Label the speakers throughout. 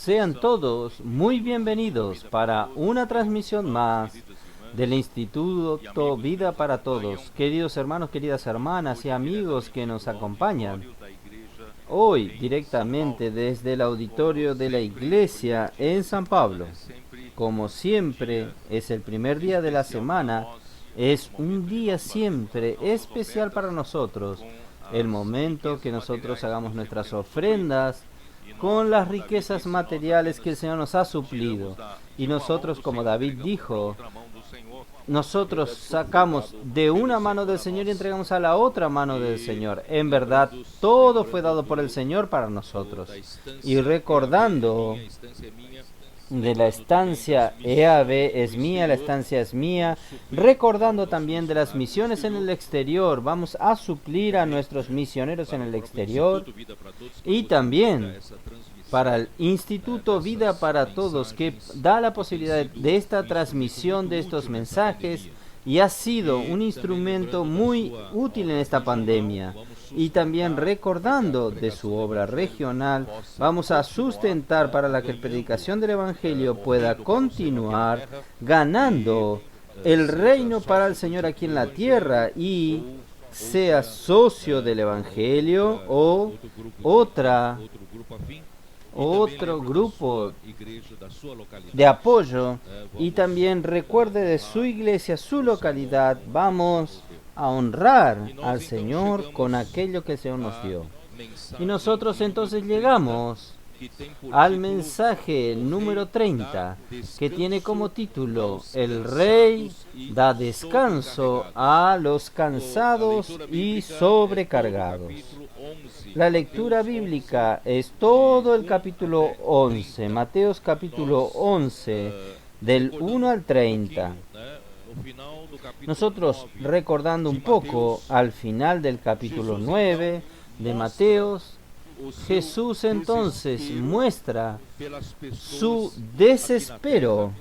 Speaker 1: Sean todos muy bienvenidos para una transmisión más del Instituto Vida para Todos. Queridos hermanos, queridas hermanas y amigos que nos acompañan hoy directamente desde el auditorio de la iglesia en San Pablo. Como siempre, es el primer día de la semana, es un día siempre especial para nosotros, el momento que nosotros hagamos nuestras ofrendas con las riquezas materiales que el Señor nos ha suplido. Y nosotros, como David dijo, nosotros sacamos de una mano del Señor y entregamos a la otra mano del Señor. En verdad, todo fue dado por el Señor para nosotros. Y recordando de la estancia EAB es mía, la estancia es mía, recordando también de las misiones en el exterior, vamos a suplir a nuestros misioneros en el exterior y también para el Instituto Vida para Todos, que da la posibilidad de esta transmisión de estos mensajes y ha sido un instrumento muy útil en esta pandemia. Y también recordando de su obra regional, vamos a sustentar para que la predicación del Evangelio pueda continuar ganando el reino para el Señor aquí en la tierra y sea socio del Evangelio o otro grupo de apoyo, y también recuerde de su iglesia, su localidad. Vamos a honrar al Señor con aquello que el Señor nos dio. Y nosotros entonces llegamos al mensaje número 30, que tiene como título: El Rey da descanso a los cansados y sobrecargados. La lectura bíblica es todo el capítulo 11, Mateos capítulo 11, del 1 al 30. Nosotros recordando un poco al final del capítulo 9 de Mateos, Jesús entonces muestra su desespero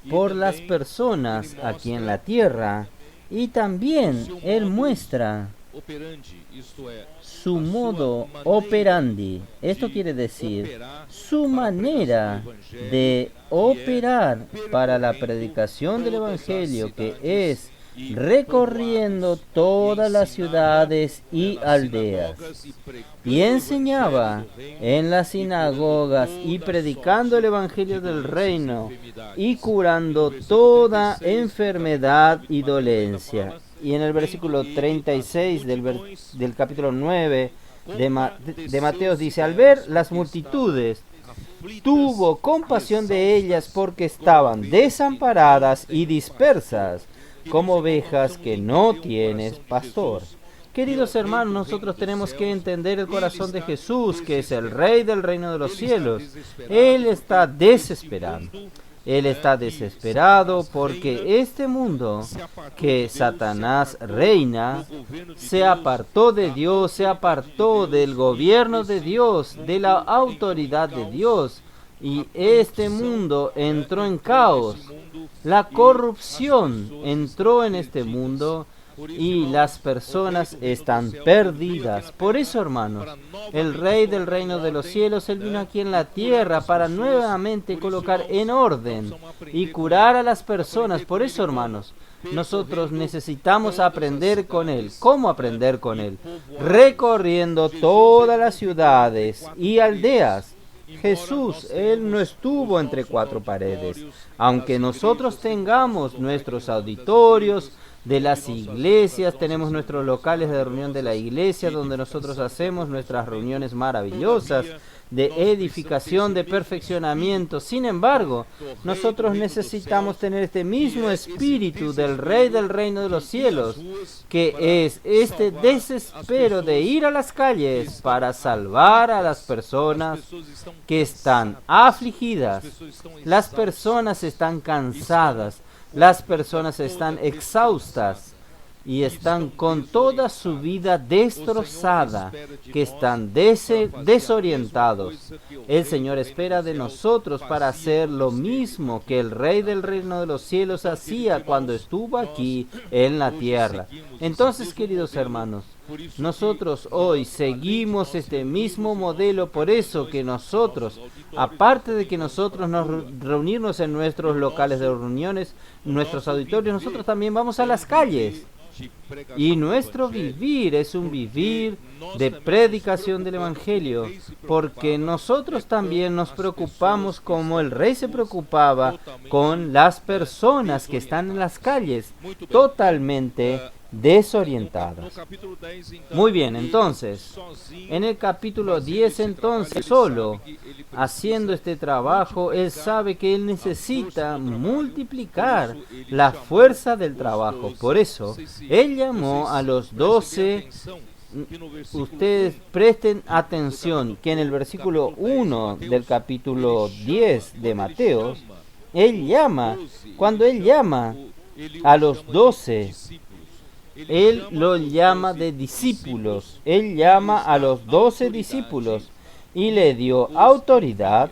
Speaker 1: por las personas aquí en la tierra, y también Él muestra su modo operandi. Esto quiere decir su manera de operar para la predicación del Evangelio, que es recorriendo todas las ciudades y aldeas, y enseñaba en las sinagogas y predicando el Evangelio del reino y curando toda enfermedad y dolencia. Y en el versículo 36 del capítulo 9 de Mateo dice: al ver las multitudes, tuvo compasión de ellas porque estaban desamparadas y dispersas, como ovejas que no tienen pastor. Queridos hermanos, nosotros tenemos que entender el corazón de Jesús, que es el Rey del reino de los cielos. Él está desesperado. Él está desesperado porque este mundo que Satanás reina se apartó de Dios, se apartó del gobierno de Dios, de la autoridad de Dios, y este mundo entró en caos. La corrupción entró en este mundo y las personas están perdidas. Por eso, hermanos, el Rey del reino de los cielos, Él vino aquí en la tierra para nuevamente colocar en orden y curar a las personas. Por eso, hermanos, nosotros necesitamos aprender con Él. ¿Cómo aprender con Él? Recorriendo todas las ciudades y aldeas. Jesús, Él no estuvo entre cuatro paredes. Aunque nosotros tengamos nuestros auditorios de las iglesias, tenemos nuestros locales de reunión de la iglesia, donde nosotros hacemos nuestras reuniones maravillosas de edificación, de perfeccionamiento. Sin embargo, nosotros necesitamos tener este mismo espíritu del Rey del reino de los cielos, que es este desespero de ir a las calles para salvar a las personas que están afligidas. Las personas están cansadas, las personas están exhaustas, y están con toda su vida destrozada, que están desorientados. El Señor espera de nosotros para hacer lo mismo que el Rey del reino de los cielos hacía cuando estuvo aquí en la tierra. Entonces, queridos hermanos, nosotros hoy seguimos este mismo modelo, por eso que nosotros, aparte de que nosotros nos reunirnos en nuestros locales de reuniones, nuestros auditorios, nosotros también vamos a las calles. Y nuestro vivir es un vivir de predicación del Evangelio, porque nosotros también nos preocupamos como el Rey se preocupaba con las personas que están en las calles, totalmente desorientadas. Muy bien, entonces, en el capítulo 10, entonces, solo haciendo este trabajo, él sabe que él necesita multiplicar la fuerza del trabajo. Por eso, él llamó a los 12. Ustedes presten atención que en el versículo 1 del capítulo 10 de Mateo, cuando él llama a los 12, él lo llama de discípulos. Él llama a los 12 discípulos y le dio autoridad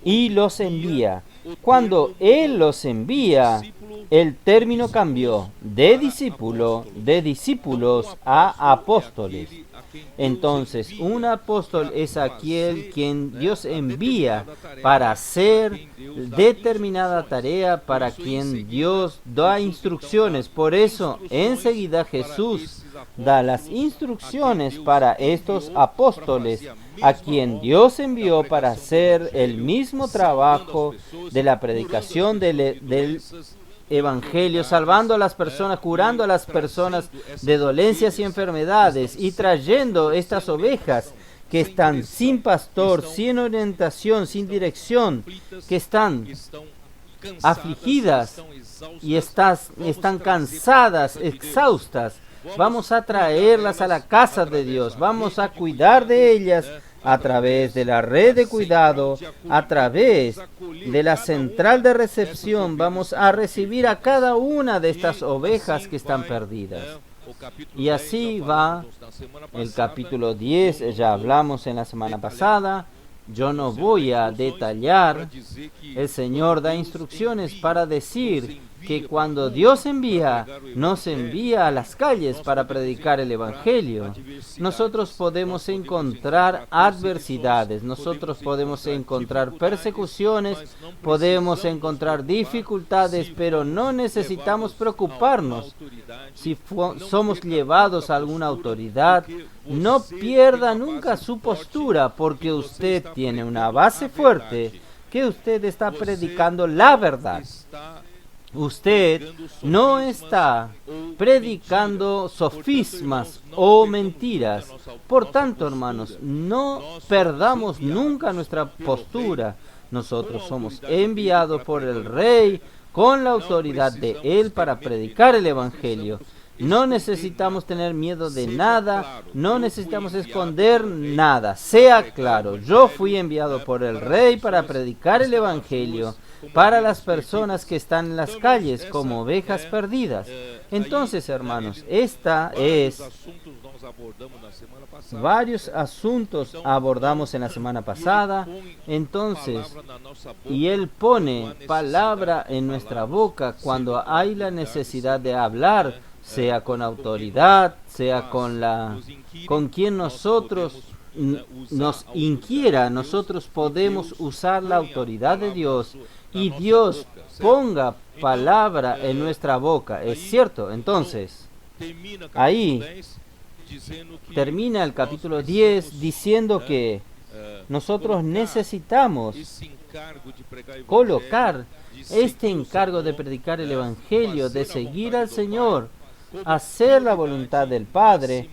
Speaker 1: y los envía. Cuando él los envía, el término cambió de discípulos a apóstoles. Entonces, un apóstol es aquel quien Dios envía para hacer determinada tarea, para quien Dios da instrucciones. Por eso, enseguida Jesús da las instrucciones para estos apóstoles, a quien Dios envió para hacer el mismo trabajo de la predicación del Evangelio, salvando a las personas, curando a las personas de dolencias y enfermedades, y trayendo estas ovejas que están sin pastor, sin orientación, sin dirección, que están afligidas y están cansadas, exhaustas. Vamos a traerlas a la casa de Dios, vamos a cuidar de ellas a través de la red de cuidado, a través de la central de recepción. Vamos a recibir a cada una de estas ovejas que están perdidas. Y así va el capítulo 10, ya hablamos en la semana pasada. Yo no voy a detallar. El Señor da instrucciones para decir que cuando Dios nos envía a las calles para predicar el Evangelio, nosotros podemos encontrar adversidades, nosotros podemos encontrar persecuciones, podemos encontrar dificultades, pero no necesitamos preocuparnos. Si somos llevados a alguna autoridad, no pierda nunca su postura, porque usted tiene una base fuerte, que usted está predicando la verdad. Usted no está predicando sofismas o mentiras. Por tanto, hermanos, no perdamos nunca nuestra postura. Nosotros somos enviados por el Rey con la autoridad de Él para predicar el Evangelio. No necesitamos tener miedo de nada, no necesitamos esconder nada. Sea claro, yo fui enviado por el Rey para predicar el Evangelio para las personas que están en las calles como ovejas perdidas. Entonces, hermanos, varios asuntos abordamos en la semana pasada. Entonces, y Él pone palabra en nuestra boca cuando hay la necesidad de hablar, sea con autoridad, sea con quien nosotros nos inquiera. Nosotros podemos usar la autoridad de Dios y Dios ponga palabra en nuestra boca. ¿Es cierto? Entonces, ahí termina el capítulo 10 diciendo que nosotros necesitamos colocar este encargo de predicar el Evangelio, de seguir al Señor, hacer la voluntad del Padre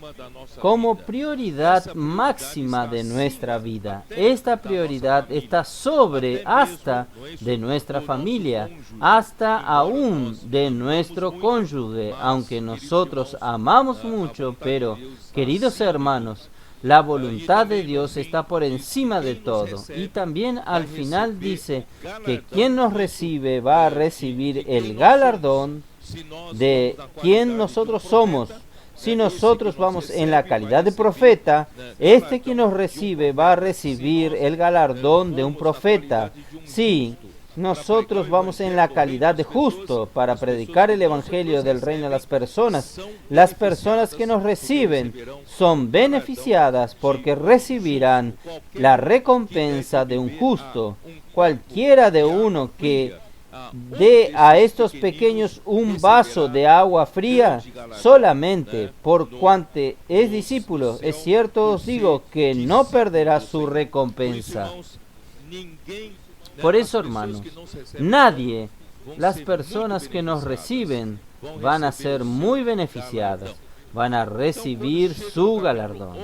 Speaker 1: como prioridad máxima de nuestra vida. Esta prioridad está sobre hasta de nuestra familia, hasta aún de nuestro cónyuge, aunque nosotros amamos mucho, pero, queridos hermanos, la voluntad de Dios está por encima de todo. Y también al final dice que quien nos recibe va a recibir el galardón de quién nosotros somos. Si nosotros vamos en la calidad de profeta, este que nos recibe va a recibir el galardón de un profeta. Si nosotros vamos en la calidad de justo para predicar el evangelio del reino a las personas que nos reciben son beneficiadas porque recibirán la recompensa de un justo. Cualquiera de uno que dé a estos pequeños un vaso de agua fría solamente por cuanto es discípulo, es cierto os digo que no perderá su recompensa. Por eso, hermanos, nadie, las personas que nos reciben van a ser muy beneficiadas, van a recibir su galardón.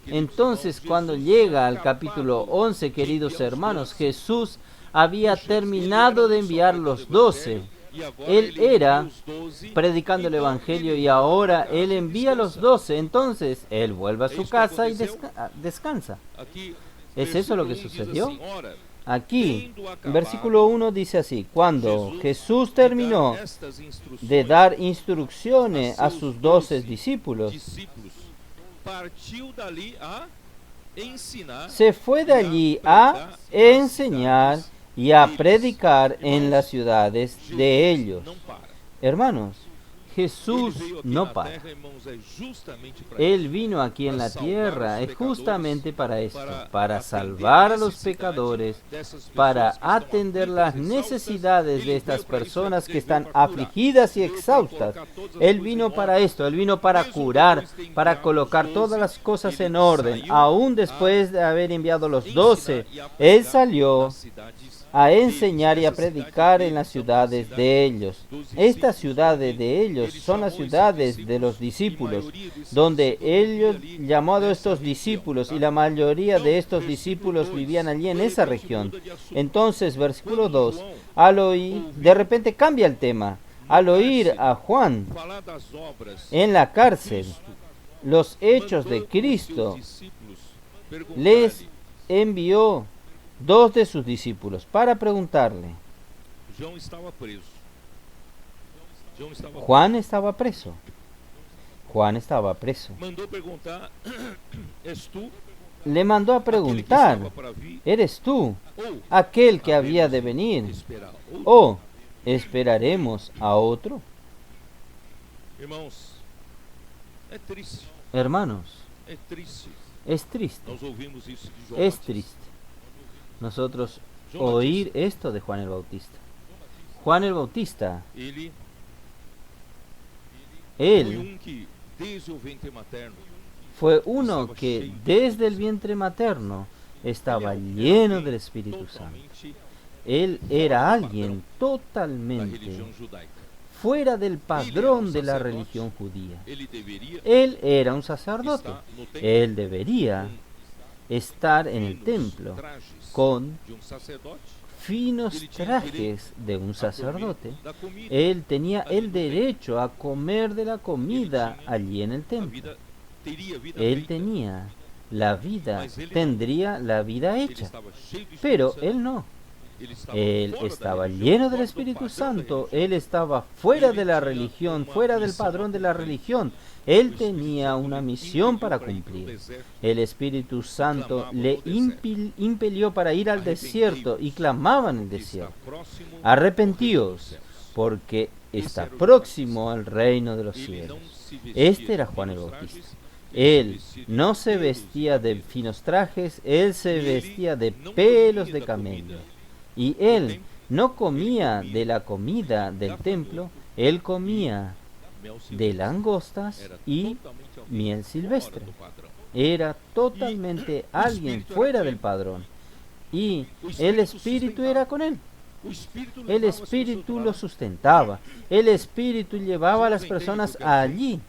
Speaker 1: Entonces, cuando llega al capítulo 11, queridos hermanos, Jesús había terminado de enviar los 12. Él era predicando el evangelio y ahora Él envía los 12. Entonces, Él vuelve a su casa y descansa. ¿Es eso lo que sucedió? Aquí, versículo 1 dice así: cuando Jesús terminó de dar instrucciones a sus 12 discípulos, se fue de allí a enseñar y a predicar en las ciudades de ellos. Hermanos, Jesús no para. Él vino aquí en la tierra es justamente para esto, para salvar a los pecadores, para atender las necesidades de estas personas que están afligidas y exhaustas. Él vino para esto, Él vino para curar, para colocar todas las cosas en orden. Aún después de haber enviado los 12, Él salió a enseñar y a predicar en las ciudades de ellos. Estas ciudades de ellos son las ciudades de los discípulos, donde Él llamó a estos discípulos y la mayoría de estos discípulos vivían allí en esa región. Entonces, versículo 2, al oír, de repente cambia el tema, al oír a Juan en la cárcel los hechos de Cristo, les envió 2 de sus discípulos para preguntarle. Juan estaba preso. Juan estaba preso. Le mandó a preguntar: ¿eres tú aquel que había de venir? ¿O esperaremos a otro? Hermanos, es triste. Es triste nosotros oír esto de Juan el Bautista. Juan el Bautista, él fue uno que desde el vientre materno estaba lleno del Espíritu Santo. Él era alguien totalmente fuera del padrón de la religión judía. Él era un sacerdote. Él debería estar en el templo con finos trajes de un sacerdote. Él tenía el derecho a comer de la comida allí en el templo. Él tenía la vida, tendría la vida hecha, pero él no. Él estaba lleno del Espíritu Santo, él estaba fuera de la religión, fuera del padrón de la religión. Él tenía una misión para cumplir. El Espíritu Santo le impelió para ir al desierto y clamaba en el desierto: arrepentíos, porque está próximo al reino de los cielos. Este era Juan el Bautista. Él no se vestía de finos trajes, él se vestía de pelos de camello. Y él no comía de la comida del templo, él comía de langostas y miel silvestre. Era totalmente alguien fuera del padrón. Y el Espíritu era con él. El Espíritu lo sustentaba. El Espíritu llevaba a las personas allí.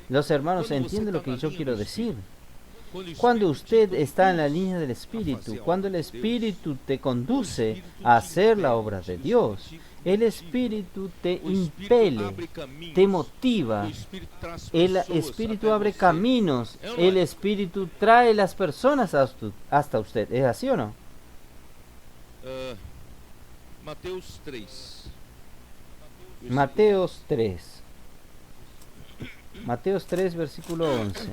Speaker 1: Los hermanos entienden lo que yo quiero decir. Cuando usted está en la línea del Espíritu, cuando el Espíritu te conduce a hacer la obra de Dios, el Espíritu te impele, te motiva, el Espíritu abre caminos, el Espíritu trae las personas hasta usted. ¿Es así o no? Mateos 3. Mateos 3, versículo 11.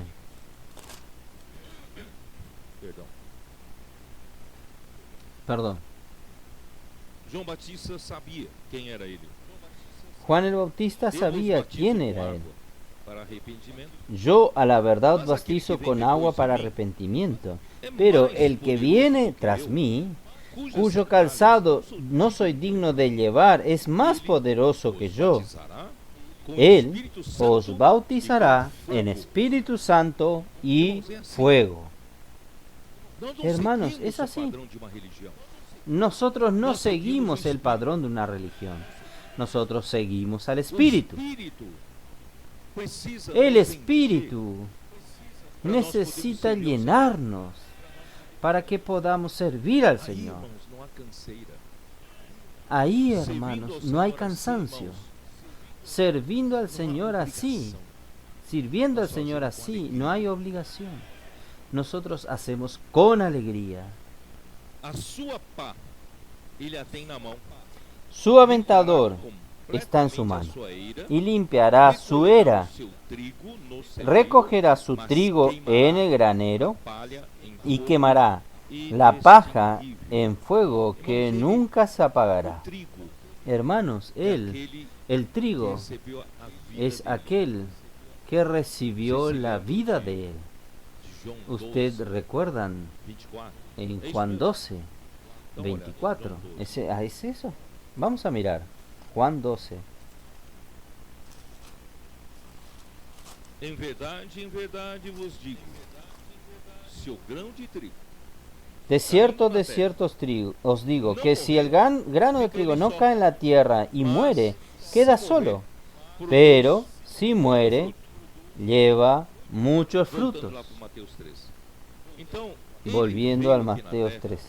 Speaker 1: Perdón.
Speaker 2: João Batista sabia quem era ele.
Speaker 1: Juan el Bautista sabía quién era él.
Speaker 2: Para arrependimento.
Speaker 1: Yo a la verdad os bautizo con agua para arrepentimiento, pero el que viene tras mí, cuyo calzado no soy digno de llevar, es más poderoso que yo. Él os bautizará en Espíritu Santo y fuego. Hermanos, es así. Nosotros no seguimos el padrón de una religión. Nosotros seguimos al Espíritu. El Espíritu necesita llenarnos para que podamos servir al Señor. Ahí, hermanos, no hay cansancio. Sirviendo al Señor así, no hay obligación. Nosotros hacemos con alegría. Su aventador está en su mano y limpiará su era, recogerá su trigo en el granero y quemará la paja en fuego que nunca se apagará. Hermanos, el trigo, es aquel que recibió la vida de él. Ustedes recuerdan en Juan 12, 24. ¿Es eso? Vamos a mirar. Juan 12.
Speaker 2: Em verdade vos digo, se o grão de trigo
Speaker 1: De cierto os digo que si el grano de trigo no cae en la tierra y muere, queda solo. Pero si muere, lleva muchos frutos. Volviendo al Mateo 3.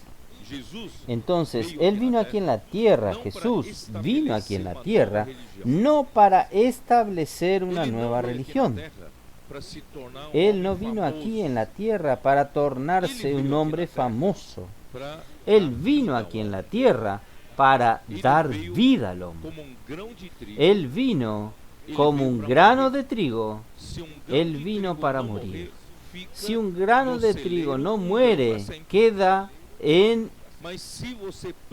Speaker 1: Entonces, Él vino aquí en la tierra, Jesús vino aquí en la tierra, no para establecer una nueva religión. Él no vino aquí en la tierra para tornarse un hombre famoso. Él vino aquí en la tierra para dar vida al hombre. Él vino como un grano de trigo. Él vino para morir. Si un grano de trigo no muere, queda en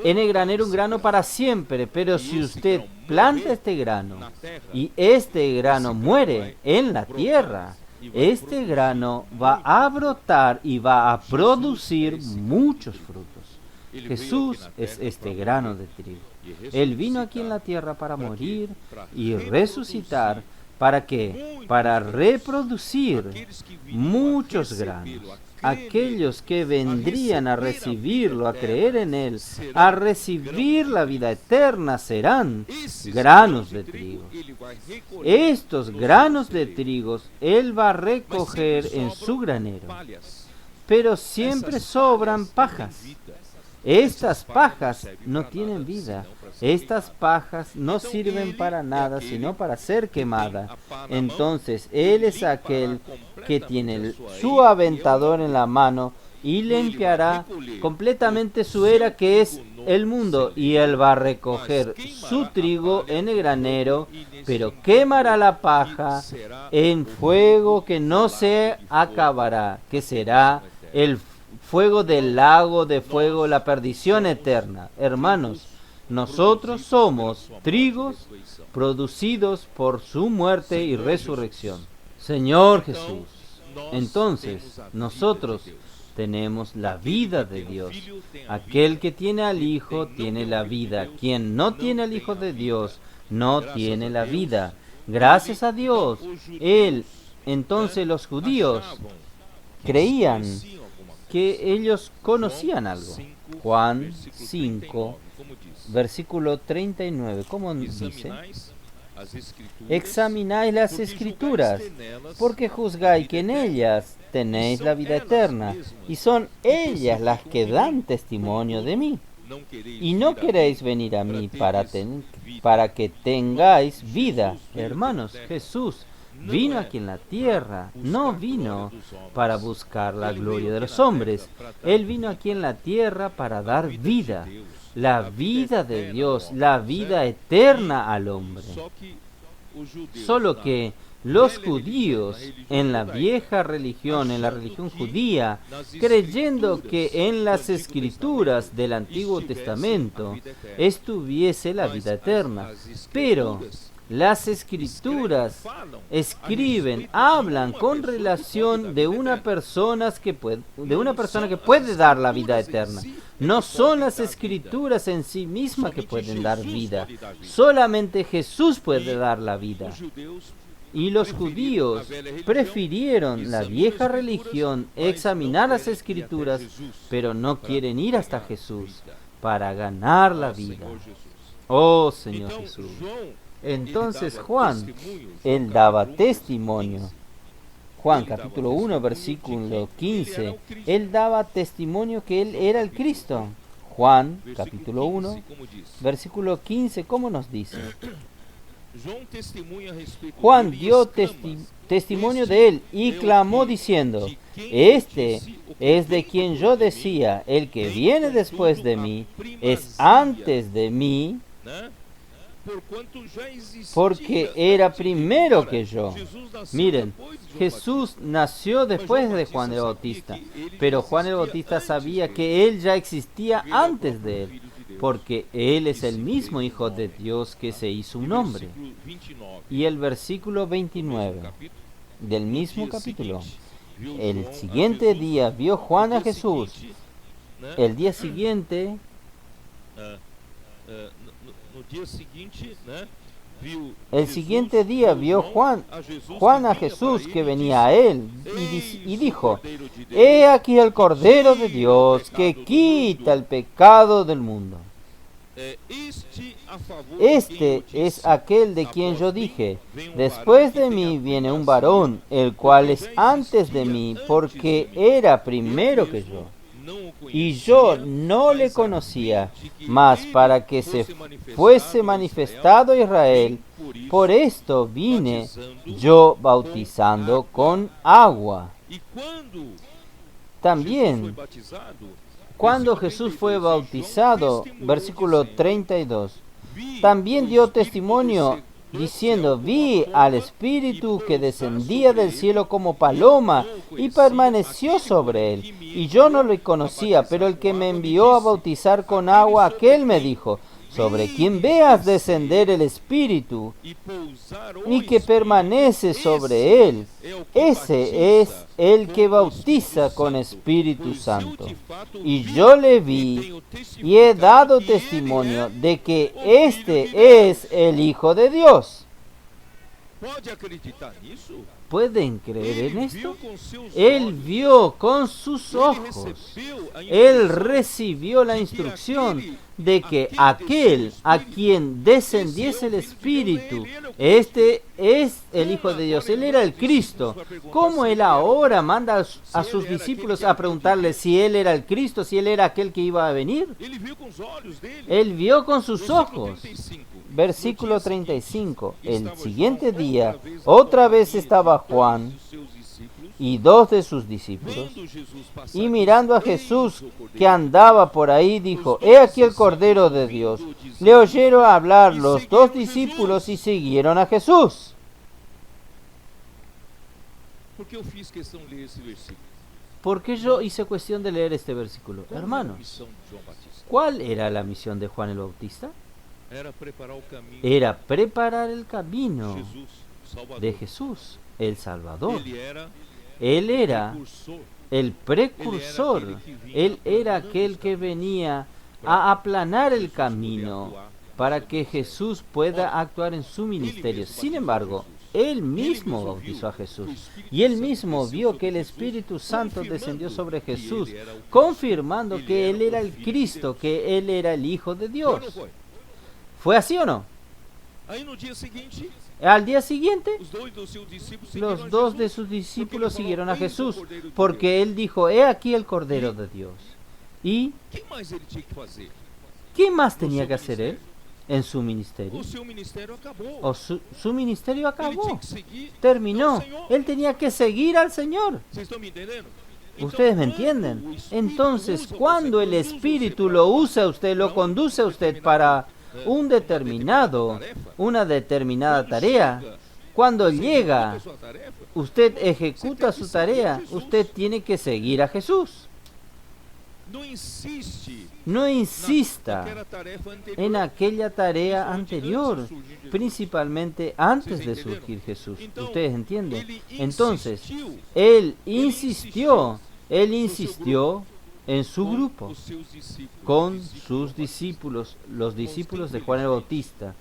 Speaker 1: el granero un grano para siempre. Pero si usted planta este grano y este grano muere en la tierra, este grano va a brotar y va a producir muchos frutos. Jesús es este grano de trigo. Él vino aquí en la tierra para morir y resucitar. ¿Para qué? Para reproducir muchos granos. Aquellos que vendrían a recibirlo, a creer en Él, a recibir la vida eterna, serán granos de trigo. Estos granos de trigo Él va a recoger en su granero. Pero siempre sobran pajas. Estas pajas no tienen vida. Estas pajas no sirven para nada, sino para ser quemada. Entonces, Él es aquel que tiene su aventador en la mano y limpiará completamente su era, que es el mundo. Y Él va a recoger su trigo en el granero, pero quemará la paja en fuego que no se acabará, que será el fuego del lago de fuego, la perdición eterna. Hermanos, nosotros somos trigos producidos por su muerte y resurrección. Señor Jesús, entonces nosotros tenemos la vida de Dios. Aquel que tiene al Hijo tiene la vida. Quien no tiene al Hijo de Dios no tiene la vida. Gracias a Dios. Entonces los judíos creían que ellos conocían algo. Juan 5, versículo 39, ¿cómo dice? Examináis las Escrituras, porque juzgáis que en ellas tenéis la vida eterna, y son ellas las que dan testimonio de mí. Y no queréis venir a mí para que tengáis vida. Hermanos, Jesús vino aquí en la tierra, no vino para buscar la gloria de los hombres. Él vino aquí en la tierra para dar vida, la vida de Dios, la vida eterna al hombre. Solo que los judíos en la vieja religión, en la religión judía, creyendo que en las escrituras del Antiguo Testamento estuviese la vida eterna, pero las escrituras escriben, hablan con relación de una persona que puede dar la vida eterna. No son las escrituras en sí mismas que pueden dar vida. Solamente Jesús puede dar la vida. Y los judíos prefirieron la vieja religión, examinar las escrituras, pero no quieren ir hasta Jesús para ganar la vida. Oh Señor Jesús. Entonces Juan, él daba testimonio. Juan capítulo 1 versículo 15, él daba testimonio que él era el Cristo. Juan capítulo 1 versículo 15, ¿cómo nos dice? Juan dio testimonio de él y clamó diciendo: este es de quien yo decía, el que viene después de mí es antes de mí, porque era primero que yo. Miren, Jesús nació después de Juan el Bautista, pero Juan el Bautista sabía que él ya existía antes de él, porque él es el mismo Hijo de Dios que se hizo un hombre. Y el versículo 29 del mismo capítulo: el siguiente día vio Juan a Jesús. El día siguiente, vio Juan a Jesús que venía a él y dijo: he aquí el Cordero de Dios que quita el pecado del mundo. Este es aquel de quien yo dije: después de mí viene un varón, el cual es antes de mí, porque era primero que yo. Y yo no le conocía, mas para que se fuese manifestado a Israel, por esto vine yo bautizando con agua. También, cuando Jesús fue bautizado, versículo 32, también dio testimonio diciendo: vi al Espíritu que descendía del cielo como paloma y permaneció sobre él. Y yo no le conocía, pero el que me envió a bautizar con agua, aquel me dijo: sobre quien veas descender el Espíritu y que permanece sobre él, ese es el que bautiza con Espíritu Santo. Y yo le vi y he dado testimonio de que este es el Hijo de Dios. ¿Pueden creer en esto? Él vio con sus ojos, él recibió la instrucción de que aquel a quien descendiese el Espíritu, este es el Hijo de Dios, él era el Cristo. ¿Cómo él ahora manda a sus discípulos a preguntarle si él era el Cristo, si él era aquel que iba a venir? Él vio con sus ojos. Versículo 35. El siguiente día, otra vez estaba Juan y dos de sus discípulos, y mirando a Jesús que andaba por ahí, dijo: he aquí el Cordero de Dios. Le oyeron hablar los dos discípulos y siguieron a Jesús. ¿Por qué yo hice cuestión de leer este versículo? Hermanos, ¿cuál era la misión de Juan el Bautista? Era preparar el camino de Jesús, el Salvador. Él era el precursor, él era aquel que venía a aplanar el camino para que Jesús pueda actuar en su ministerio. Sin embargo, él mismo bautizó a Jesús y él mismo vio que el Espíritu Santo descendió sobre Jesús, confirmando que él era el Cristo, que él era el Hijo de Dios. ¿Fue así o no? Al día siguiente, los dos de sus discípulos siguieron a Jesús, porque él dijo: he aquí el Cordero de Dios. ¿Y qué más tenía que hacer él en su ministerio? Su ministerio acabó, terminó. Él tenía que seguir al Señor. ¿Ustedes me entienden? Entonces, cuando el Espíritu lo usa a usted, lo conduce a usted para una determinada tarea, cuando llega, usted ejecuta su tarea, usted tiene que seguir a Jesús. No insista en aquella tarea anterior, principalmente antes de surgir Jesús. ¿Ustedes entienden? Entonces, Él insistió en su grupo, con sus discípulos, los discípulos de Juan el Bautista.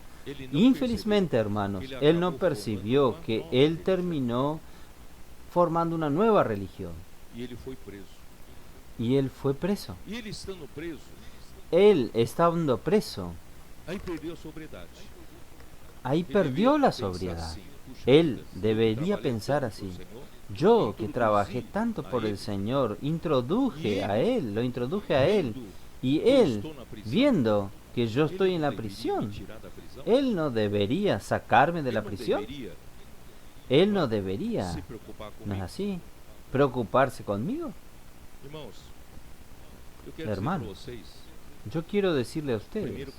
Speaker 1: Infelizmente, hermanos, Él no percibió que Él terminó formando una nueva religión. Y Él fue preso. Él estando preso, ahí perdió la sobriedad. Él debería pensar así. Yo, que trabajé tanto por el Señor, lo introduje a Él, y Él, viendo que yo estoy en la prisión, Él no debería sacarme de la prisión. Él no debería, ¿no es así?, preocuparse conmigo. Hermanos, yo quiero decirle a ustedes,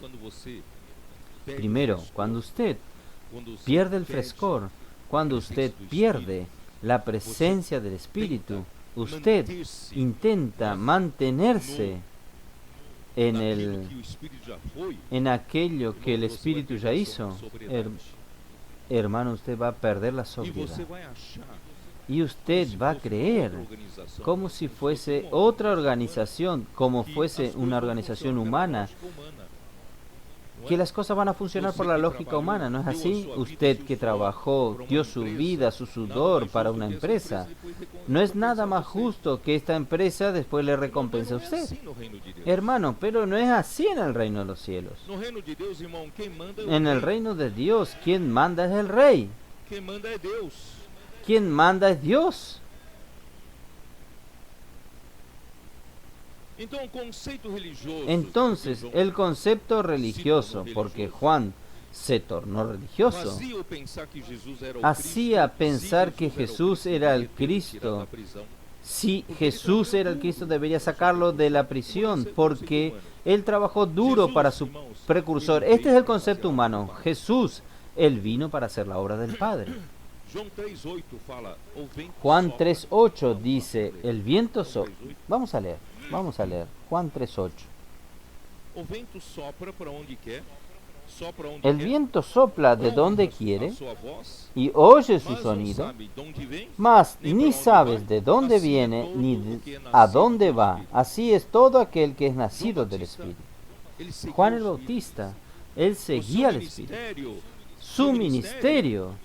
Speaker 1: primero, cuando usted pierde el frescor, cuando usted pierde la presencia del Espíritu, usted intenta mantenerse en aquello que el Espíritu ya hizo. Hermano, usted va a perder la sobriedad. Y usted va a creer como si fuese otra organización, como fuese una organización humana, que las cosas van a funcionar por la lógica humana, ¿no es así? Usted que trabajó, dio su vida, su sudor para una empresa, no es nada más justo que esta empresa después le recompense a usted. Hermano, pero no es así en el reino de los cielos. En el reino de Dios, quien manda es el rey. Quien manda es Dios. Entonces, el concepto religioso, porque Juan se tornó religioso, hacía pensar que Jesús era el Cristo. Si Jesús era el Cristo, debería sacarlo de la prisión, porque Él trabajó duro para su precursor. Este es el concepto humano. Jesús, Él vino para hacer la obra del Padre. Juan 3:8 dice, el viento sopla. Vamos a leer. Juan 3:8. El viento sopla de donde quiere y oye su sonido, mas ni sabes de dónde viene ni a dónde va. Así es todo aquel que es nacido del Espíritu. Juan el Bautista, él seguía al Espíritu. Su ministerio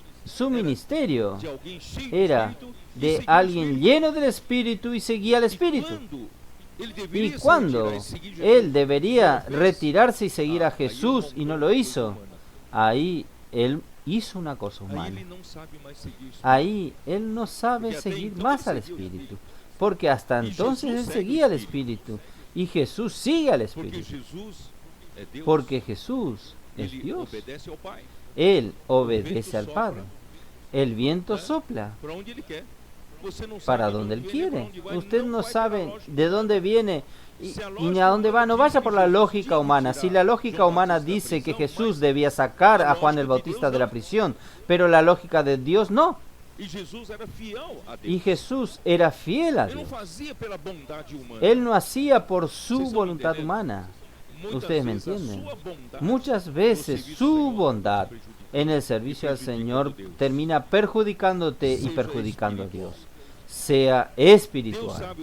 Speaker 1: era de alguien lleno del Espíritu y seguía al Espíritu. Y cuando él debería retirarse y seguir a Jesús y no lo hizo, ahí él hizo una cosa humana. Ahí él no sabe seguir más al Espíritu, porque hasta entonces él seguía al Espíritu y Jesús sigue al Espíritu, porque Jesús es Dios. Él obedece al Padre. El viento sopla para donde Él quiere. Usted no sabe de dónde viene y ni a dónde va. No vaya por la lógica humana. Si la lógica humana dice que Jesús debía sacar a Juan el Bautista de la prisión, pero la lógica de Dios no. Y Jesús era fiel a Dios. Él no hacía por su voluntad humana. Ustedes me entienden. Muchas veces su bondad en el servicio al Señor termina perjudicándote y perjudicando a Dios. Sea espiritual.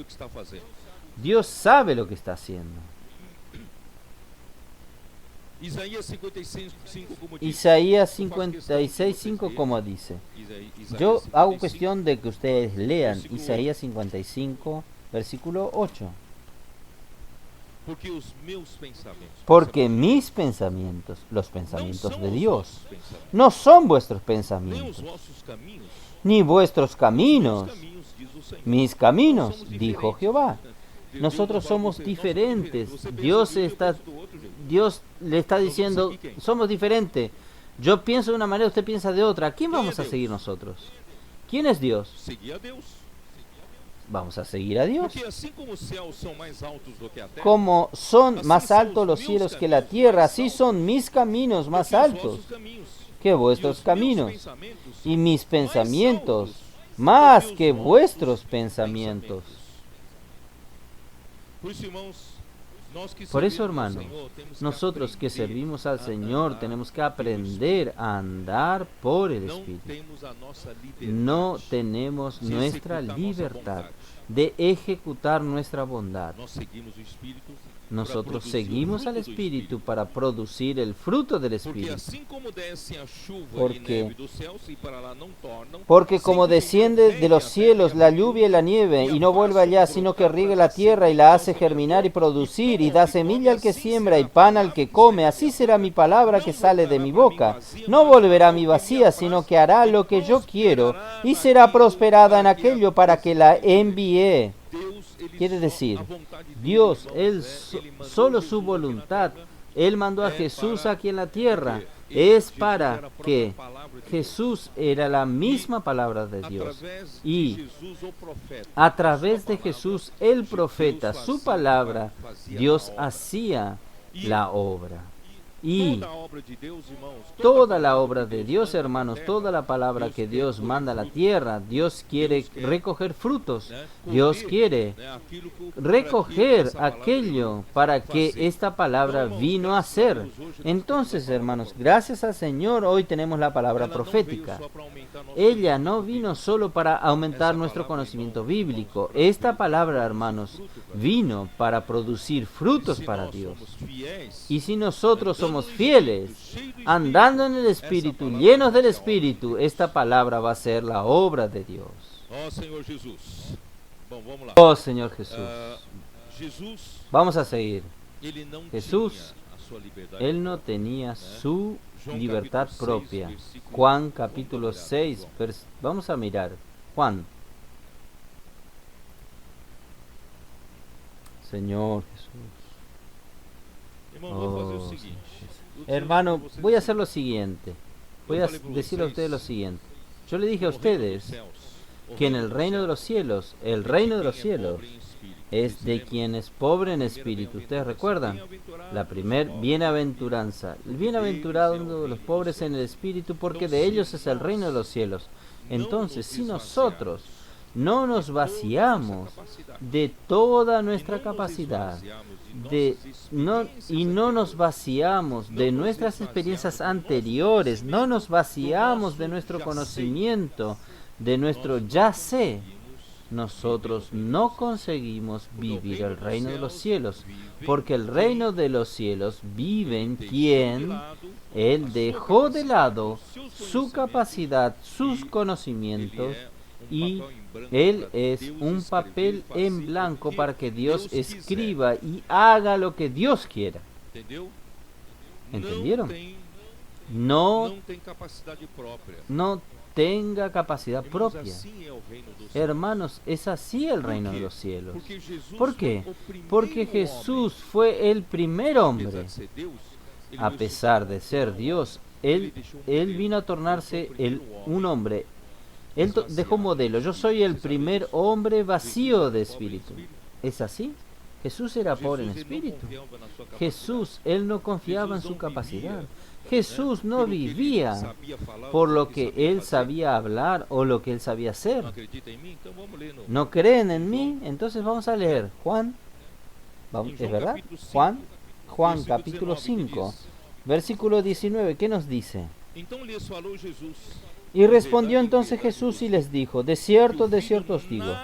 Speaker 1: Dios sabe lo que está haciendo. Isaías 56:5 como dice. Yo hago cuestión de que ustedes lean Isaías 55, versículo 8. Porque mis pensamientos, los pensamientos de Dios, no son vuestros pensamientos, ni vuestros caminos, mis caminos, dijo Jehová. Nosotros somos diferentes. Dios le está diciendo, somos diferentes. Yo pienso de una manera, usted piensa de otra. ¿A quién vamos a seguir nosotros? ¿Quién es Dios? vamos a seguir a Dios.
Speaker 2: Porque assim como os céus são mais altos do que a terra,
Speaker 1: Como son más altos los cielos que la tierra, así son mis caminos más
Speaker 2: que os
Speaker 1: altos
Speaker 2: vossos caminhos,
Speaker 1: que
Speaker 2: e
Speaker 1: vuestros
Speaker 2: os meus
Speaker 1: caminos,
Speaker 2: pensamentos
Speaker 1: y mis
Speaker 2: mais
Speaker 1: pensamientos
Speaker 2: altos
Speaker 1: más
Speaker 2: do que
Speaker 1: que
Speaker 2: os vossos
Speaker 1: vuestros pensamientos.
Speaker 2: Por isso, irmãos, nós que
Speaker 1: Por eso,
Speaker 2: servimos ao
Speaker 1: hermanos,
Speaker 2: Senhor, temos que
Speaker 1: nosotros que
Speaker 2: aprender
Speaker 1: servimos al
Speaker 2: a
Speaker 1: Señor
Speaker 2: andar
Speaker 1: tenemos que
Speaker 2: pelo
Speaker 1: aprender a andar por el
Speaker 2: Não
Speaker 1: Espíritu.
Speaker 2: temos a nossa liberdade
Speaker 1: No tenemos
Speaker 2: de
Speaker 1: nuestra
Speaker 2: executar nossa
Speaker 1: libertad
Speaker 2: vontade.
Speaker 1: de ejecutar nuestra bondad.
Speaker 2: Nós seguimos o Espírito para
Speaker 1: Nosotros
Speaker 2: produzir o
Speaker 1: seguimos
Speaker 2: fruto
Speaker 1: al
Speaker 2: do
Speaker 1: Espíritu para producir el fruto del
Speaker 2: Porque
Speaker 1: Espíritu.
Speaker 2: assim como descem a chuva
Speaker 1: Porque-
Speaker 2: e neve dos céus e para lá não tornam,
Speaker 1: Porque
Speaker 2: assim
Speaker 1: como
Speaker 2: o Senhor
Speaker 1: desciende de
Speaker 2: vem
Speaker 1: los
Speaker 2: à terra
Speaker 1: cielos
Speaker 2: e
Speaker 1: la
Speaker 2: abençoa
Speaker 1: lluvia y la nieve, y no vuelve allá, sino que riega la tierra y la hace germinar y producir, y da semilla al que siembra y pan al que come, así será mi palabra que sale de mi boca. No volverá a mi vacía, sino que hará lo que yo quiero, y será prosperada en aquello para que la envíe.
Speaker 2: Deus, ele
Speaker 1: Quiere
Speaker 2: só-
Speaker 1: decir,
Speaker 2: a vontade dele,
Speaker 1: Dios,
Speaker 2: irmãos,
Speaker 1: Él
Speaker 2: ele mandou
Speaker 1: solo
Speaker 2: Jesus
Speaker 1: su
Speaker 2: aqui na
Speaker 1: voluntad,
Speaker 2: terra,
Speaker 1: Él mandó a
Speaker 2: es
Speaker 1: Jesús
Speaker 2: para-
Speaker 1: aquí en la tierra,
Speaker 2: porque ele,
Speaker 1: es
Speaker 2: Jesus
Speaker 1: para
Speaker 2: era a própria
Speaker 1: que
Speaker 2: palavra de Deus.
Speaker 1: Jesús era la misma palabra de Dios.
Speaker 2: Através
Speaker 1: Y
Speaker 2: de Jesus, o profeta,
Speaker 1: a través
Speaker 2: sua
Speaker 1: de
Speaker 2: palavra,
Speaker 1: Jesús, el
Speaker 2: Deus
Speaker 1: profeta,
Speaker 2: fazia-
Speaker 1: su palabra,
Speaker 2: fazia
Speaker 1: Dios
Speaker 2: a obra.
Speaker 1: hacía
Speaker 2: Y
Speaker 1: la obra. Y
Speaker 2: toda a obra de Deus, irmãos,
Speaker 1: toda
Speaker 2: a
Speaker 1: la
Speaker 2: palavra
Speaker 1: obra
Speaker 2: que
Speaker 1: de
Speaker 2: Deus
Speaker 1: Dios,
Speaker 2: manda na
Speaker 1: hermanos,
Speaker 2: terra,
Speaker 1: toda la palabra
Speaker 2: Deus
Speaker 1: que
Speaker 2: quer
Speaker 1: Dios
Speaker 2: colher
Speaker 1: manda a la
Speaker 2: frutos,
Speaker 1: tierra, Dios quiere
Speaker 2: Deus quer,
Speaker 1: recoger frutos.
Speaker 2: né,
Speaker 1: Dios
Speaker 2: colher,
Speaker 1: quiere
Speaker 2: né, aquilo que o-
Speaker 1: recoger
Speaker 2: para que essa palavra
Speaker 1: aquello para que
Speaker 2: fazer.
Speaker 1: esta palabra
Speaker 2: Então, irmãos,
Speaker 1: vino a
Speaker 2: graças
Speaker 1: ser.
Speaker 2: Deus, hoje nós temos
Speaker 1: Entonces,
Speaker 2: a palavra
Speaker 1: hermanos,
Speaker 2: profética.
Speaker 1: gracias al Señor, hoy tenemos la palabra
Speaker 2: Ela não
Speaker 1: profética.
Speaker 2: veio só para aumentar nosso
Speaker 1: Ella no
Speaker 2: conhecimento
Speaker 1: vino
Speaker 2: bíblico.
Speaker 1: solo para aumentar
Speaker 2: Esa
Speaker 1: nuestro
Speaker 2: palabra,
Speaker 1: conocimiento
Speaker 2: irmãos,
Speaker 1: bíblico.
Speaker 2: para
Speaker 1: Esta
Speaker 2: que
Speaker 1: palabra,
Speaker 2: produza
Speaker 1: hermanos,
Speaker 2: fruto para
Speaker 1: vino para producir frutos
Speaker 2: E se
Speaker 1: para
Speaker 2: nós
Speaker 1: Dios.
Speaker 2: somos fiéis,
Speaker 1: Y si nosotros
Speaker 2: andando
Speaker 1: somos
Speaker 2: no
Speaker 1: fieles,
Speaker 2: Espírito, cheio do
Speaker 1: andando en el
Speaker 2: essa
Speaker 1: Espíritu,
Speaker 2: palavra
Speaker 1: llenos del
Speaker 2: vai ser a obra de
Speaker 1: Espíritu,
Speaker 2: Deus.
Speaker 1: esta palabra va a ser la obra de Dios.
Speaker 2: Ó Senhor Jesus. Bom, vamos lá.
Speaker 1: Oh Señor Jesús.
Speaker 2: Ah, Jesus,
Speaker 1: Vamos a seguir.
Speaker 2: ele não
Speaker 1: Jesús,
Speaker 2: tinha a sua liberdade.
Speaker 1: Él no tenía su
Speaker 2: Juan
Speaker 1: libertad
Speaker 2: capítulo 6,
Speaker 1: propia.
Speaker 2: versículo
Speaker 1: Juan
Speaker 2: 1.
Speaker 1: capítulo
Speaker 2: Vamos a mirar,
Speaker 1: 6,
Speaker 2: Juan.
Speaker 1: vamos a mirar. Juan. Señor Jesús.
Speaker 2: Irmão, vamos fazer
Speaker 1: Oh,
Speaker 2: o seguinte. Eu
Speaker 1: Hermano,
Speaker 2: disse
Speaker 1: voy a
Speaker 2: vocês
Speaker 1: hacer lo siguiente. Voy
Speaker 2: Yo
Speaker 1: a
Speaker 2: falei para
Speaker 1: decirle a ustedes lo
Speaker 2: vocês,
Speaker 1: siguiente. Yo le dije a
Speaker 2: no reino dos
Speaker 1: ustedes
Speaker 2: céus, o
Speaker 1: que en
Speaker 2: reino
Speaker 1: el
Speaker 2: dos
Speaker 1: reino de
Speaker 2: céus
Speaker 1: los cielos, el
Speaker 2: é de
Speaker 1: reino de
Speaker 2: quem
Speaker 1: los
Speaker 2: é
Speaker 1: cielos,
Speaker 2: pobre em espírito.
Speaker 1: es
Speaker 2: Vocês
Speaker 1: de
Speaker 2: lembram?
Speaker 1: quien es pobre en
Speaker 2: Primeira
Speaker 1: espíritu. ¿Ustedes
Speaker 2: bem-aventurança,
Speaker 1: recuerdan?
Speaker 2: bem-aventurados
Speaker 1: La
Speaker 2: os
Speaker 1: primer
Speaker 2: pobres.
Speaker 1: bienaventuranza. El bienaventurado de los pobres en el espíritu, porque de ellos es el reino de los cielos. Entonces, si nosotros no nos vaciamos de toda nuestra capacidad, y no nos vaciamos de nuestras experiencias anteriores, no nos vaciamos de nuestro conocimiento, de nuestro ya sé, nosotros no conseguimos vivir el reino de los cielos, porque el reino de los cielos vive en quien Él dejó de lado su capacidad, sus conocimientos, y Él es un papel en blanco para que Dios escriba y haga lo que Dios quiera. ¿Entendieron? No,
Speaker 2: Não tem capacidade própria.
Speaker 1: no tenga capacidad
Speaker 2: Irmãos,
Speaker 1: propia.
Speaker 2: assim é o reino dos céus.
Speaker 1: Hermanos, es así el
Speaker 2: Por
Speaker 1: reino
Speaker 2: quê?
Speaker 1: de los cielos.
Speaker 2: Porque Jesus
Speaker 1: ¿Por qué?
Speaker 2: foi o primeiro
Speaker 1: Porque
Speaker 2: homem,
Speaker 1: Jesús fue el primer
Speaker 2: apesar
Speaker 1: hombre.
Speaker 2: de ser Deus, ele
Speaker 1: A
Speaker 2: veio
Speaker 1: pesar
Speaker 2: se
Speaker 1: de
Speaker 2: tornar
Speaker 1: ser
Speaker 2: homem.
Speaker 1: Dios,
Speaker 2: Ele
Speaker 1: Él,
Speaker 2: deixou um
Speaker 1: él
Speaker 2: modelo.
Speaker 1: vino a tornarse
Speaker 2: Ele foi o primeiro
Speaker 1: un
Speaker 2: homem.
Speaker 1: hombre. Él dejó modelo. Yo soy el primer hombre vacío de espíritu. ¿Es así? Jesús era pobre en
Speaker 2: Jesus, ele não
Speaker 1: espíritu.
Speaker 2: confiava na sua capacidade.
Speaker 1: Jesús, él no confiaba en
Speaker 2: Jesus
Speaker 1: su
Speaker 2: não
Speaker 1: capacidad.
Speaker 2: vivia,
Speaker 1: Jesús no
Speaker 2: pelo que ele
Speaker 1: vivía
Speaker 2: sabia falar,
Speaker 1: por
Speaker 2: ou
Speaker 1: lo
Speaker 2: que
Speaker 1: que
Speaker 2: sabia
Speaker 1: él
Speaker 2: fazer.
Speaker 1: sabía hablar o lo que él sabía hacer.
Speaker 2: Não acredita em mim? Então vamos ler no
Speaker 1: ¿No creen en mí? Entonces vamos a leer Juan.
Speaker 2: em
Speaker 1: ¿Es
Speaker 2: João
Speaker 1: verdad?
Speaker 2: capítulo 5,
Speaker 1: Juan
Speaker 2: versículo
Speaker 1: capítulo
Speaker 2: 19, que
Speaker 1: 5,
Speaker 2: diz,
Speaker 1: versículo 19. ¿Qué nos dice?
Speaker 2: Então lhes falou Jesus.
Speaker 1: Y respondió entonces Jesús y les dijo, de cierto os digo,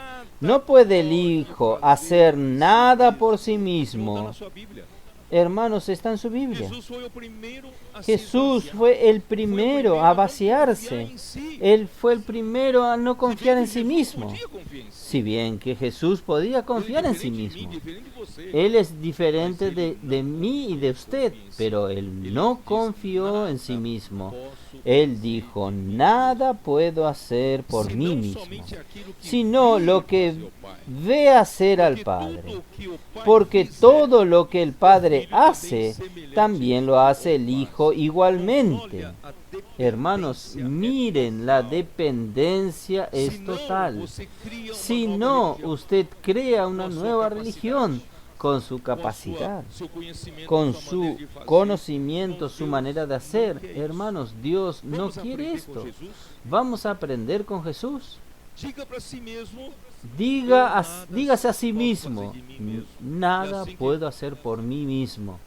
Speaker 1: no puede el Hijo hacer nada por sí
Speaker 2: Não está
Speaker 1: mismo.
Speaker 2: na sua Bíblia.
Speaker 1: Hermanos, está en su Biblia.
Speaker 2: Jesus foi o primeiro a se
Speaker 1: Jesús
Speaker 2: vaciar.
Speaker 1: fue el
Speaker 2: Foi o
Speaker 1: primero
Speaker 2: primeiro
Speaker 1: a
Speaker 2: não
Speaker 1: vaciarse.
Speaker 2: confiar em si.
Speaker 1: Él fue el primero a no
Speaker 2: Se
Speaker 1: confiar
Speaker 2: bem
Speaker 1: en
Speaker 2: que
Speaker 1: sí
Speaker 2: Jesus
Speaker 1: mismo.
Speaker 2: podia confiar em si.
Speaker 1: Si bien que Jesús podía confiar
Speaker 2: Ele é
Speaker 1: en sí
Speaker 2: diferente de mim,
Speaker 1: mismo.
Speaker 2: diferente de você.
Speaker 1: Él es diferente de mí y de usted, pero él no confió en sí mismo. Él dijo, nada puedo hacer por mí mismo, sino lo que ve hacer al Padre. Porque todo lo que el Padre hace, también lo hace el Hijo igualmente. Hermanos, miren, la dependencia es total. Si no, usted crea una nueva religión con su capacidad, con su conocimiento, su manera de hacer. Hermanos, Dios no quiere esto. Vamos a aprender con Jesús. Dígase a sí mismo, nada puedo hacer por mí mismo.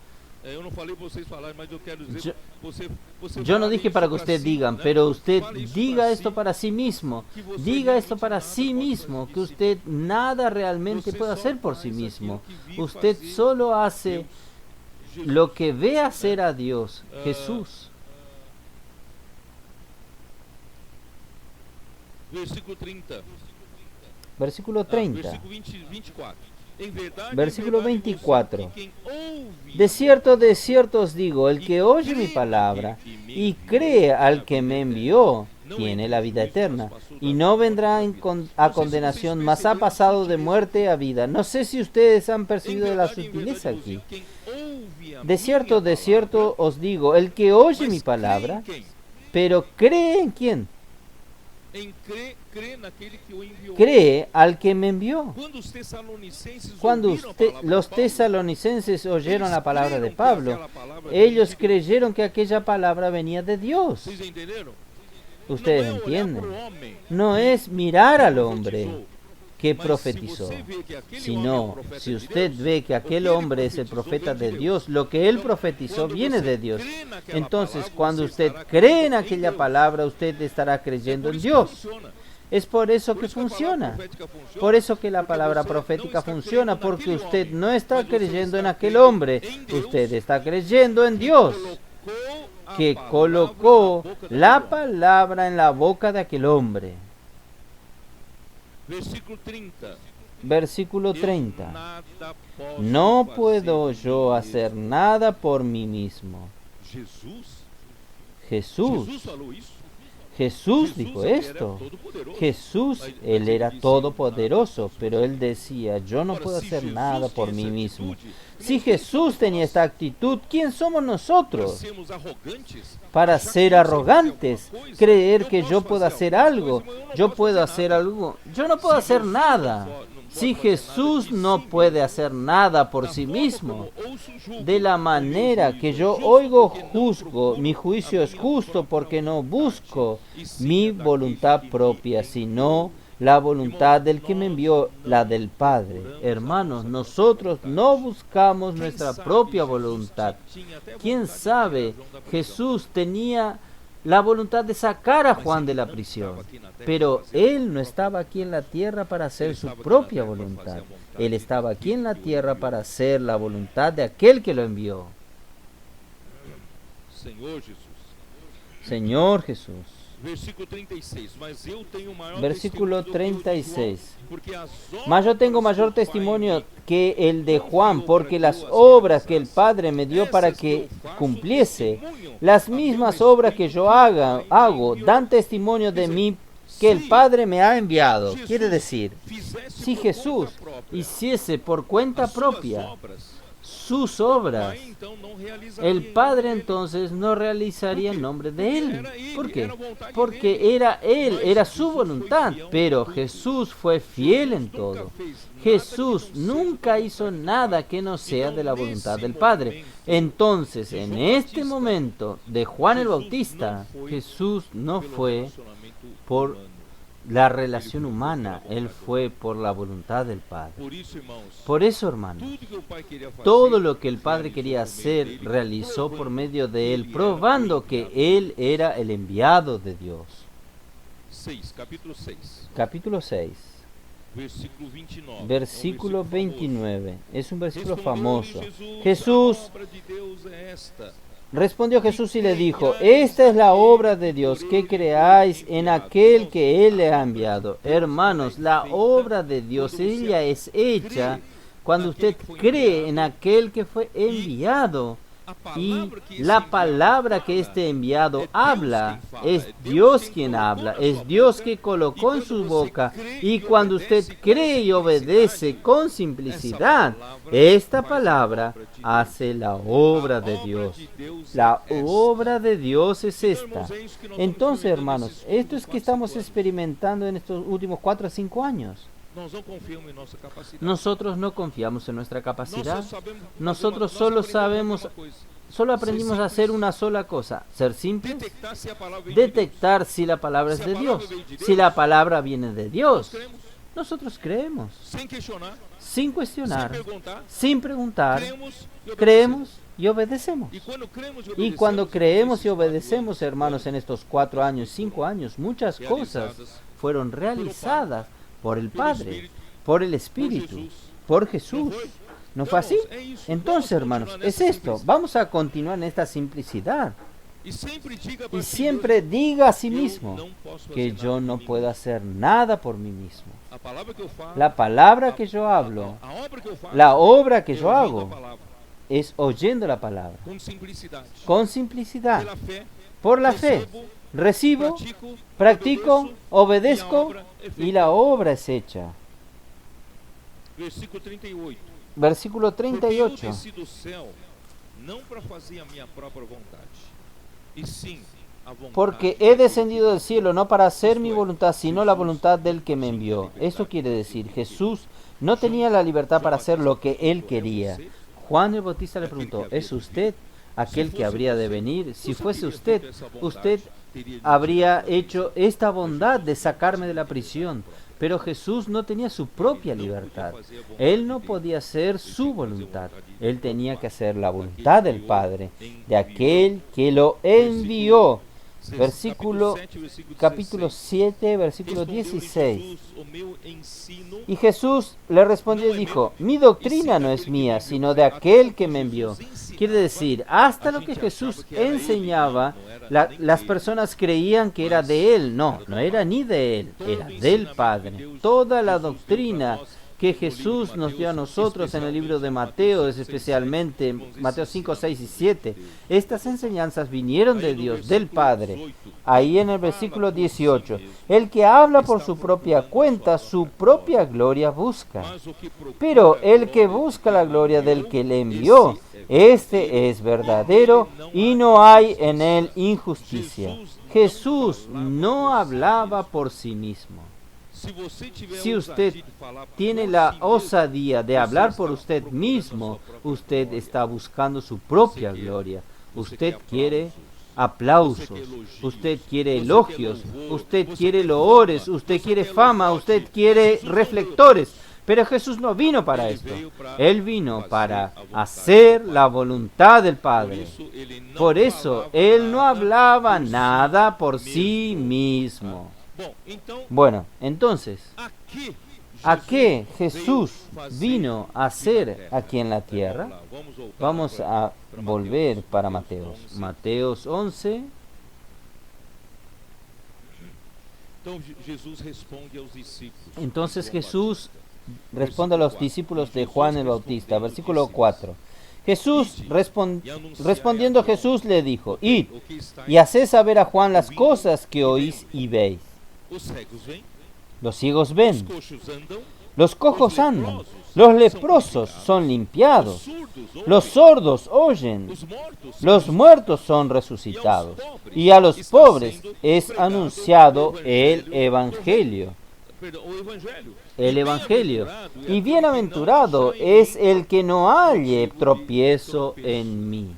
Speaker 1: Yo no dije para que usted digan, pero usted diga esto para sí mismo. Diga esto para sí mismo, que usted nada realmente puede hacer por sí mismo. Usted solo hace lo que ve hacer a Dios, Jesús. Versículo 30. Versículo 24. De cierto os digo, el que oye mi palabra y cree al que me envió, tiene la vida eterna, y no vendrá a condenación, mas ha pasado de muerte a vida. No sé si ustedes han percibido la sutileza aquí. De cierto os digo, el que oye mi palabra, pero cree en quién. Cree al que me envió. Cuando los tesalonicenses oyeron la palabra de Pablo, ellos creyeron que aquella palabra venía de Dios. ¿Ustedes entienden? No es mirar al hombre que profetizó, sino si usted ve que aquel hombre es el profeta de Dios, lo que él profetizó viene de Dios. Entonces, cuando usted cree en aquella palabra, usted estará creyendo en Dios. Es por eso que funciona. Por eso que la palabra profética funciona, porque usted no está creyendo en aquel hombre, usted está creyendo en Dios, que colocó la palabra en la boca de aquel hombre. Versículo 30. No puedo yo hacer nada por mí mismo. Jesús dijo esto. Jesús, él era todopoderoso, pero él decía, yo no puedo hacer nada por mí mismo. Si Jesús tenía esta actitud, ¿quién somos nosotros para ser arrogantes? Creer que yo puedo hacer algo, yo no puedo hacer nada. Si Jesús no puede hacer nada por sí mismo, de la manera que yo oigo, juzgo, mi juicio es justo porque no busco mi voluntad propia, sino la voluntad del que me envió, la del Padre. Hermanos, nosotros no buscamos nuestra propia voluntad. ¿Quién sabe? Jesús tenía la voluntad de sacar a Juan de la prisión, pero él no estaba aquí en la tierra para hacer su propia voluntad. Él estaba aquí en la tierra para hacer la voluntad de aquel que lo envió. Señor Jesús. Versículo 36. Mas yo tengo mayor testimonio que el de Juan, porque las obras que el Padre me dio para que cumpliese, las mismas obras que yo hago, dan testimonio de mí que el Padre me ha enviado. Quiere decir, si Jesús hiciese por cuenta propia sus obras, el Padre entonces no realizaría en nombre de Él. ¿Por qué? Porque era Él, era su voluntad, pero Jesús fue fiel en todo. Jesús nunca hizo nada que no sea de la voluntad del Padre. Entonces, en este momento de Juan el Bautista, Jesús no fue por la relación humana, Él fue por la voluntad del Padre. Por eso, hermanos, todo lo que el Padre quería hacer, realizó por medio de Él, probando que Él era el enviado de Dios. Capítulo 6. Versículo 29. Es un versículo famoso. Respondió Jesús y le dijo, esta es la obra de Dios, que creáis en aquel que Él le ha enviado. Hermanos, la obra de Dios, ella es hecha cuando usted cree en aquel que fue enviado. Y la palabra que este enviado habla, es Dios quien habla, es Dios que colocó en su boca. Y cuando usted cree y obedece con simplicidad, esta palabra hace la obra de Dios. La obra de Dios es esta. Entonces, hermanos, esto es que estamos experimentando en estos últimos 4 a 5 años. Nosotros no confiamos en nuestra capacidad. Nosotros solo aprendimos a hacer una sola cosa: ser simples, detectar si la palabra es de Dios, si la palabra viene de Dios. Nosotros creemos, sin cuestionar, sin preguntar, creemos y obedecemos. Y cuando creemos y obedecemos, hermanos, en estos 4 años, 5 años, muchas cosas fueron realizadas por el Padre, por el Espíritu, por Jesús. ¿No fue así? Entonces, hermanos, es esto. Vamos a continuar en esta simplicidad. Y siempre diga a sí mismo que yo no puedo hacer nada por mí mismo. La palabra que yo hablo, la obra que yo hago, es oyendo la palabra. Con simplicidad. Por la fe. Recibo, practico, obedezco y la obra es hecha. Versículo 38. Porque he descendido del cielo no para hacer mi voluntad, sino la voluntad del que me envió. Eso quiere decir, Jesús no tenía la libertad para hacer lo que él quería. Juan el Bautista le preguntó, ¿es usted aquel que habría de venir? Si fuese usted, usted habría hecho esta bondad de sacarme de la prisión. Pero Jesús no tenía su propia libertad. Él no podía hacer su voluntad. Él tenía que hacer la voluntad del Padre, de aquel que lo envió. Capítulo 7, versículo 16. Y Jesús le respondió y dijo, mi doctrina no es mía, sino de aquel que me envió. Quiere decir, hasta lo que Jesús enseñaba, las personas creían que era de él. No era ni de él, era del Padre. Toda la doctrina que Jesús nos dio a nosotros en el libro de Mateo, especialmente Mateo 5, 6 y 7. Estas enseñanzas vinieron de Dios, del Padre. Ahí en el versículo 18, el que habla por su propia cuenta, su propia gloria busca. Pero el que busca la gloria del que le envió, este es verdadero y no hay en él injusticia. Jesús no hablaba por sí mismo. Si usted tiene la osadía de hablar por usted mismo, usted está buscando su propia gloria. Usted quiere aplausos, usted quiere elogios, usted quiere loores, usted quiere fama, usted quiere reflectores. Pero Jesús no vino para esto. Él vino para hacer la voluntad del Padre. Por eso, Él no hablaba nada por sí mismo. Bueno, entonces, ¿a qué Jesús vino a hacer aquí en la tierra? Vamos a volver para Mateos. Mateos 11. Entonces Jesús responde a los discípulos de Juan el Bautista, versículo 4. Respondiendo Jesús le dijo, id y haced saber a Juan las cosas que oís y veis. Los ciegos ven, los cojos andan, los leprosos son limpiados, los sordos oyen, los muertos son resucitados, y a los pobres es anunciado el Evangelio. Y bienaventurado es el que no halle tropiezo en mí.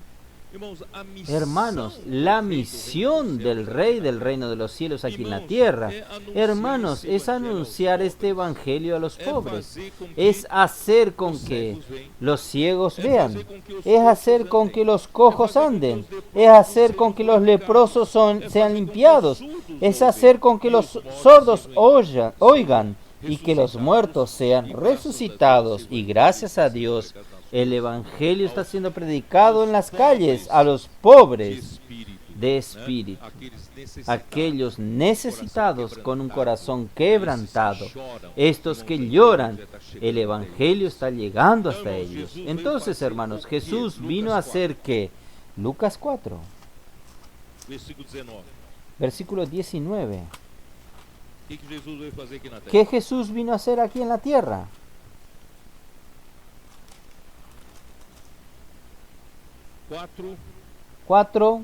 Speaker 1: Hermanos, la misión del Rey del reino de los cielos aquí en la tierra, hermanos, es anunciar este evangelio a los pobres, es hacer con que los ciegos vean, es hacer con que los cojos anden, es hacer con que los leprosos sean limpiados, es hacer con que los sordos oigan y que los muertos sean resucitados. Y gracias a Dios, el Evangelio está siendo predicado en las calles a los pobres. de espíritu.
Speaker 2: Aqueles
Speaker 1: Aquellos necesitados con un corazón quebrantado, estos que lloran, el Evangelio está llegando hasta ellos. Entonces, hermanos, Jesús vino a hacer ¿qué? Lucas 4,
Speaker 2: Versículo 19.
Speaker 1: versículo 19.
Speaker 2: O que Jesus veio fazer aqui na terra?
Speaker 1: ¿Qué Jesús vino a hacer aquí en la tierra? 4.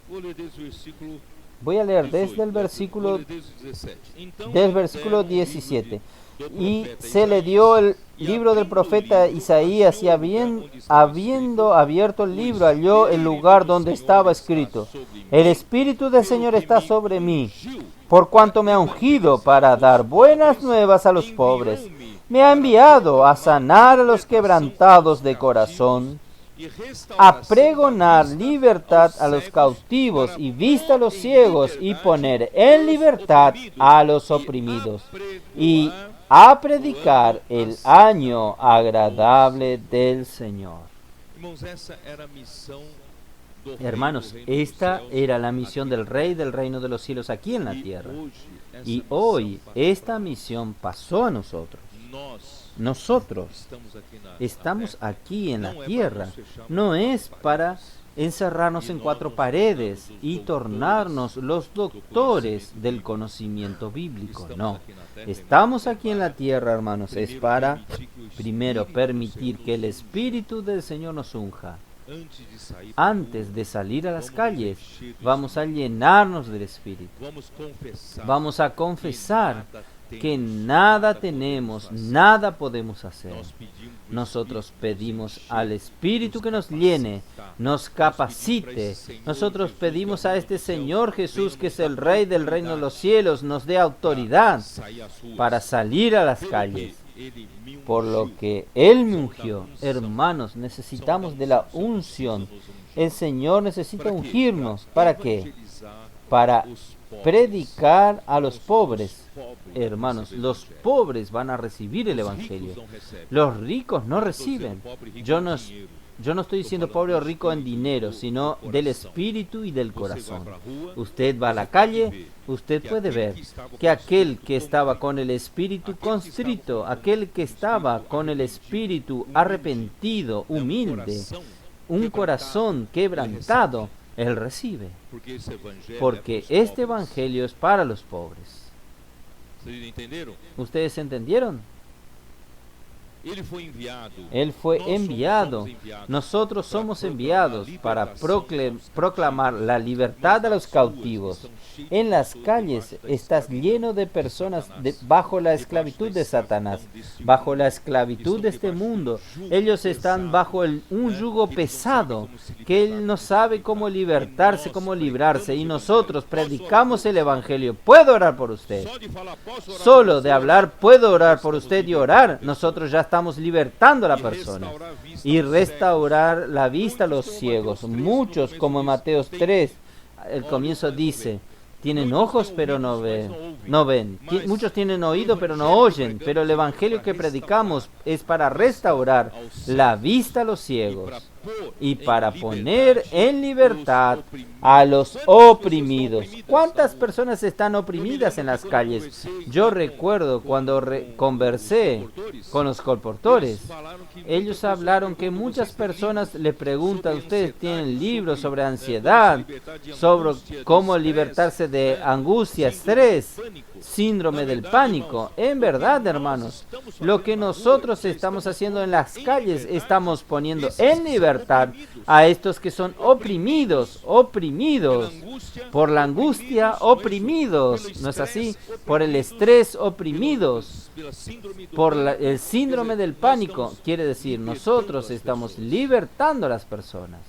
Speaker 2: Vou ler desde o versículo
Speaker 1: Voy a leer
Speaker 2: 18,
Speaker 1: desde el
Speaker 2: vou
Speaker 1: versículo
Speaker 2: ler desde o 17. Então,
Speaker 1: del versículo
Speaker 2: deram o livro
Speaker 1: 17.
Speaker 2: do
Speaker 1: Y
Speaker 2: profeta
Speaker 1: se le
Speaker 2: Isaías,
Speaker 1: dio el
Speaker 2: e
Speaker 1: libro del
Speaker 2: abrindo o
Speaker 1: profeta
Speaker 2: livro,
Speaker 1: Isaías, y
Speaker 2: achou o lugar onde estava
Speaker 1: habiendo abierto el
Speaker 2: escrito,
Speaker 1: libro, halló el lugar donde estaba escrito: El Espíritu del Señor está sobre mí, por cuanto me ha ungido para dar buenas nuevas a los pobres. Me ha enviado a sanar a los quebrantados de corazón, a pregonar libertad a los cautivos y vista a los ciegos, y poner en libertad a los oprimidos, y a predicar el año agradable del Señor. Hermanos, esta era la misión del Rey del reino de los cielos aquí en la tierra. Y hoy esta misión pasó a nosotros. Nosotros estamos aquí en la tierra. No es para encerrarnos en cuatro paredes y tornarnos los doctores del conocimiento bíblico. No, estamos aquí en la tierra, hermanos, es para primero permitir que el Espíritu del Señor nos unja. Antes de salir a las calles, vamos a llenarnos del Espíritu. Vamos a confesar que nada tenemos, nada podemos hacer. Nosotros pedimos al Espíritu que nos llene, nos capacite. Nosotros pedimos a este Señor Jesús, que es el Rey del reino de los cielos, nos dé autoridad para salir a las calles. Por lo que Él me ungió. Hermanos, necesitamos de la unción. El Señor necesita ungirnos. ¿Para qué? Para predicar a los pobres. Hermanos, los pobres van a recibir el Evangelio. Los ricos no reciben. Yo no estoy diciendo pobre o rico en dinero, sino del espíritu y del corazón. Usted va a la calle, usted puede ver que aquel que estaba con el espíritu constrito, aquel que estaba con el espíritu arrepentido, humilde, un corazón quebrantado, él recibe. Porque este evangelio es para los pobres. ¿Ustedes entendieron? Él fue enviado. Nosotros somos enviados para proclamar la libertad a los cautivos. En las calles estás lleno de personas bajo la esclavitud de Satanás, bajo la esclavitud de este mundo. Ellos están bajo un yugo pesado que él no sabe cómo libertarse, cómo librarse. Y nosotros predicamos el Evangelio. ¿Puedo orar por usted? Solo de hablar, puedo orar por usted y orar. Nosotros ya estamos libertando a la persona y restaurar la vista a los ciegos. Muchos, como en Mateo 3, el comienzo dice, tienen ojos pero no ven. Muchos tienen oído pero no oyen. Pero el evangelio que predicamos es para restaurar la vista a los ciegos y para poner en libertad a los oprimidos. ¿Cuántas personas están oprimidas en las calles? Yo recuerdo cuando conversé con los colportores. Ellos hablaron que muchas personas le preguntan, ustedes tienen libros sobre ansiedad, sobre cómo libertarse de angustia, estrés, síndrome del pánico. En verdad, hermanos, lo que nosotros estamos haciendo en las calles, estamos poniendo en libertad a estos que son oprimidos por la angustia, oprimidos, ¿no es así? Por el estrés, oprimidos por el síndrome del pánico. Quiere decir, nosotros estamos libertando a las personas.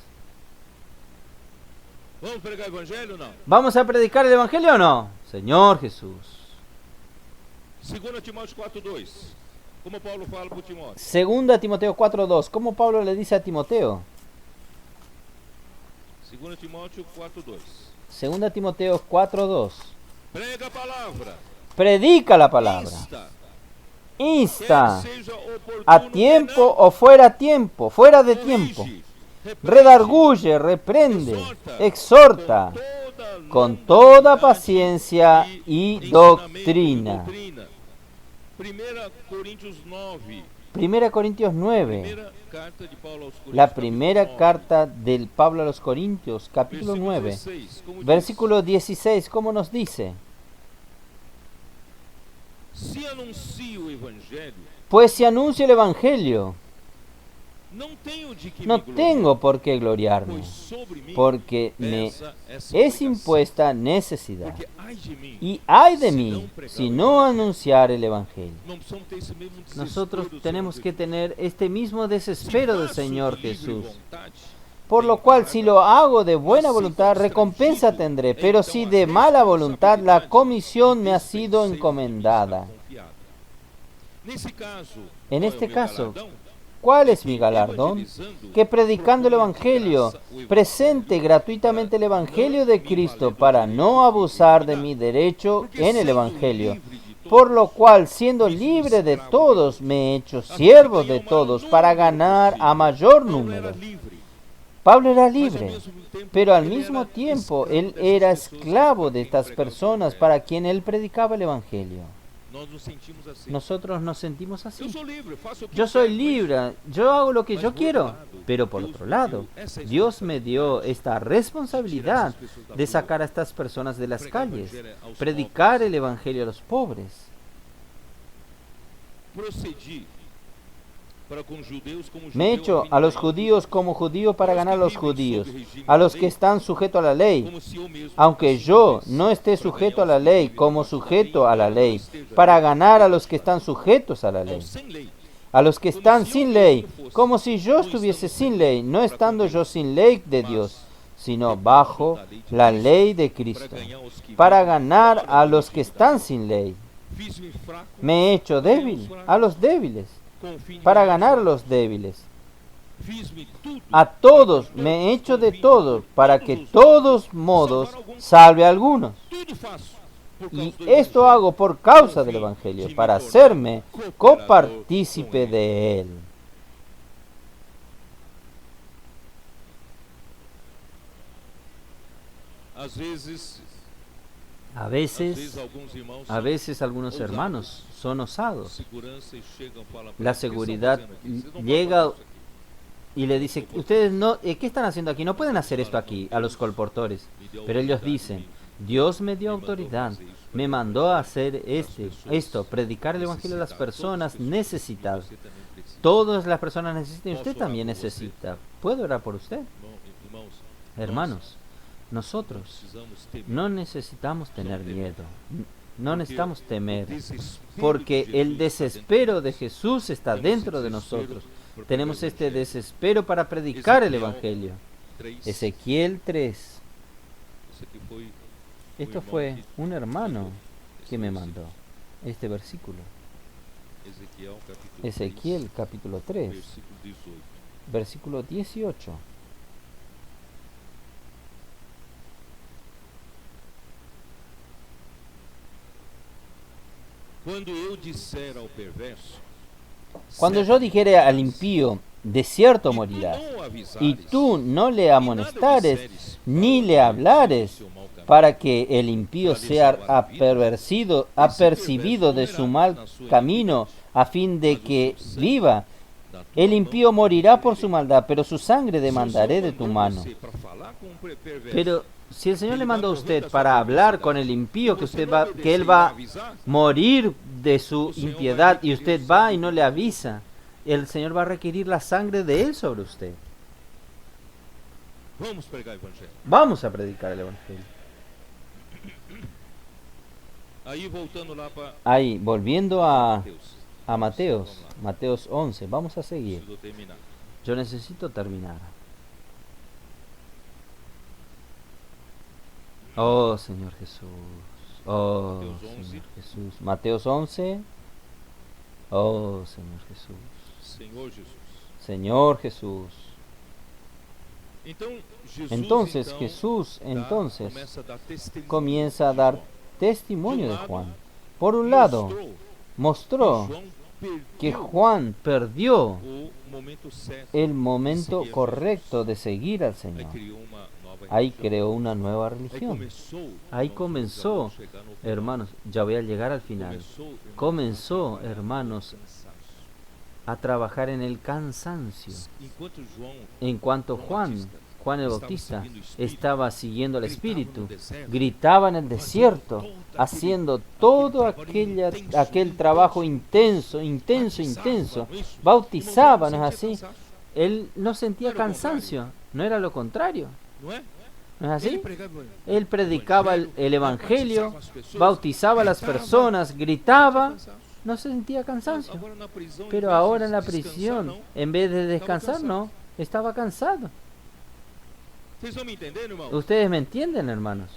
Speaker 1: ¿Vamos a predicar el evangelio o no? Señor Jesús.
Speaker 2: 2 Timóteo 4:2. Como Paulo fala para Timóteo.
Speaker 1: Segunda Timoteo 4:2. ¿Cómo Pablo le dice a Timoteo?
Speaker 2: 2 Timóteo 4:2.
Speaker 1: Segunda Timoteo 4:2.
Speaker 2: Prega a palavra.
Speaker 1: Predica la palabra. Insta
Speaker 2: Quer seja oportuno,
Speaker 1: a tiempo o fuera de tiempo. redarguye, reprende, exhorta con toda paciencia y doctrina. 1 Corintios 9, la primera carta del Pablo a los Corintios, capítulo 9, versículo 16, ¿cómo nos dice? Pues si anuncio el Evangelio, no tengo por qué gloriarme, porque me es impuesta necesidad. Y ay de mí si no anunciar el Evangelio. Nosotros tenemos que tener este mismo desespero del Señor Jesús. Por lo cual, si lo hago de buena voluntad, recompensa tendré, pero si de mala voluntad, la comisión me ha sido encomendada. En este caso, ¿cuál es mi galardón? Que predicando el Evangelio, presente gratuitamente el Evangelio de Cristo para no abusar de mi derecho en el Evangelio. Por lo cual, siendo libre de todos, me he hecho siervo de todos para ganar a mayor número. Pablo era libre, pero al mismo tiempo él era esclavo de estas personas para quien él predicaba el Evangelio. Nosotros nos sentimos así. Yo soy libre, yo hago lo que yo quiero. Pero por otro lado, Dios me dio esta responsabilidad de sacar a estas personas de las calles, predicar el Evangelio a los pobres. Me he hecho a los judíos como judío para ganar a los judíos, a los que están sujetos a la ley, aunque yo no esté sujeto a la ley como sujeto a la ley, para ganar a los que están sujetos a la ley, a los que están sin ley, como si yo estuviese sin ley, no estando yo sin ley de Dios, sino bajo la ley de Cristo, para ganar a los que están sin ley. Me he hecho débil a los débiles, para ganar a los débiles. A todos me he hecho de todo, para que todos modos salve a algunos. Y esto hago por causa del Evangelio, para hacerme copartícipe de él. A veces algunos hermanos son osados. La seguridad llega y le dice, ustedes no, ¿qué están haciendo aquí? No pueden hacer esto aquí, a los colportores. Pero ellos dicen, Dios me dio autoridad, me mandó a hacer esto, predicar el Evangelio a las personas necesitadas. Todas las personas necesitan y usted también necesita. ¿Puedo orar por usted? Hermanos, nosotros no necesitamos tener miedo, no necesitamos temer, porque el desespero de Jesús está dentro de nosotros. Tenemos este desespero para predicar el Evangelio. Ezequiel 3. Esto fue un hermano que me mandó este versículo. Ezequiel capítulo 3, versículo 18. Cuando yo dijere al impío, de cierto morirás, y tú no le amonestares, ni le hablares, para que el impío sea apercibido de su mal camino, a fin de que viva, el impío morirá por su maldad, pero su sangre demandaré de tu mano. Pero si el Señor le mandó a usted para hablar con el impío, que él va a morir de su impiedad, y usted va y no le avisa, el Señor va a requerir la sangre de él sobre usted. Vamos a predicar el Evangelio. Ahí, volviendo a Mateos 11, vamos a seguir. Yo necesito terminar. Oh Señor Jesús, oh Señor Jesús. Mateos 11, oh Señor Jesús, Señor Jesús. Entonces Jesús comienza a dar testimonio de Juan. Por un lado, mostró que Juan perdió
Speaker 2: o momento certo.
Speaker 1: el momento correcto de seguir al
Speaker 2: Aí
Speaker 1: Señor.
Speaker 2: criou uma nova
Speaker 1: Ahí
Speaker 2: religião.
Speaker 1: creó una nueva
Speaker 2: Aí
Speaker 1: religión.
Speaker 2: começou,
Speaker 1: Ahí
Speaker 2: irmãos, já
Speaker 1: comenzó,
Speaker 2: vou chegar no final.
Speaker 1: hermanos, ya voy a llegar al final,
Speaker 2: Começou, irmãos,
Speaker 1: comenzó,
Speaker 2: a trabalhar no
Speaker 1: hermanos,
Speaker 2: cansaço.
Speaker 1: a trabajar en el cansancio.
Speaker 2: Enquanto João
Speaker 1: En cuanto Juan el Bautista estaba siguiendo al Espíritu, gritaba en el desierto, haciendo todo aquel trabajo intenso, bautizaba, ¿no es así? Él no sentía cansancio, no era lo contrario,
Speaker 2: não é?
Speaker 1: ¿no es
Speaker 2: Ele
Speaker 1: así?
Speaker 2: pregava
Speaker 1: Él predicaba el Evangelio,
Speaker 2: batizava as pessoas,
Speaker 1: bautizaba a las
Speaker 2: gritava,
Speaker 1: personas, gritaba,
Speaker 2: cansaço.
Speaker 1: no se sentía cansancio.
Speaker 2: Agora na prisão, em
Speaker 1: Pero
Speaker 2: vez de
Speaker 1: ahora en la
Speaker 2: descansar,
Speaker 1: prisión,
Speaker 2: não.
Speaker 1: en vez de descansar, no, estaba cansado.
Speaker 2: Vocês estão me entendendo, irmão?
Speaker 1: ¿Ustedes me entienden, hermanos?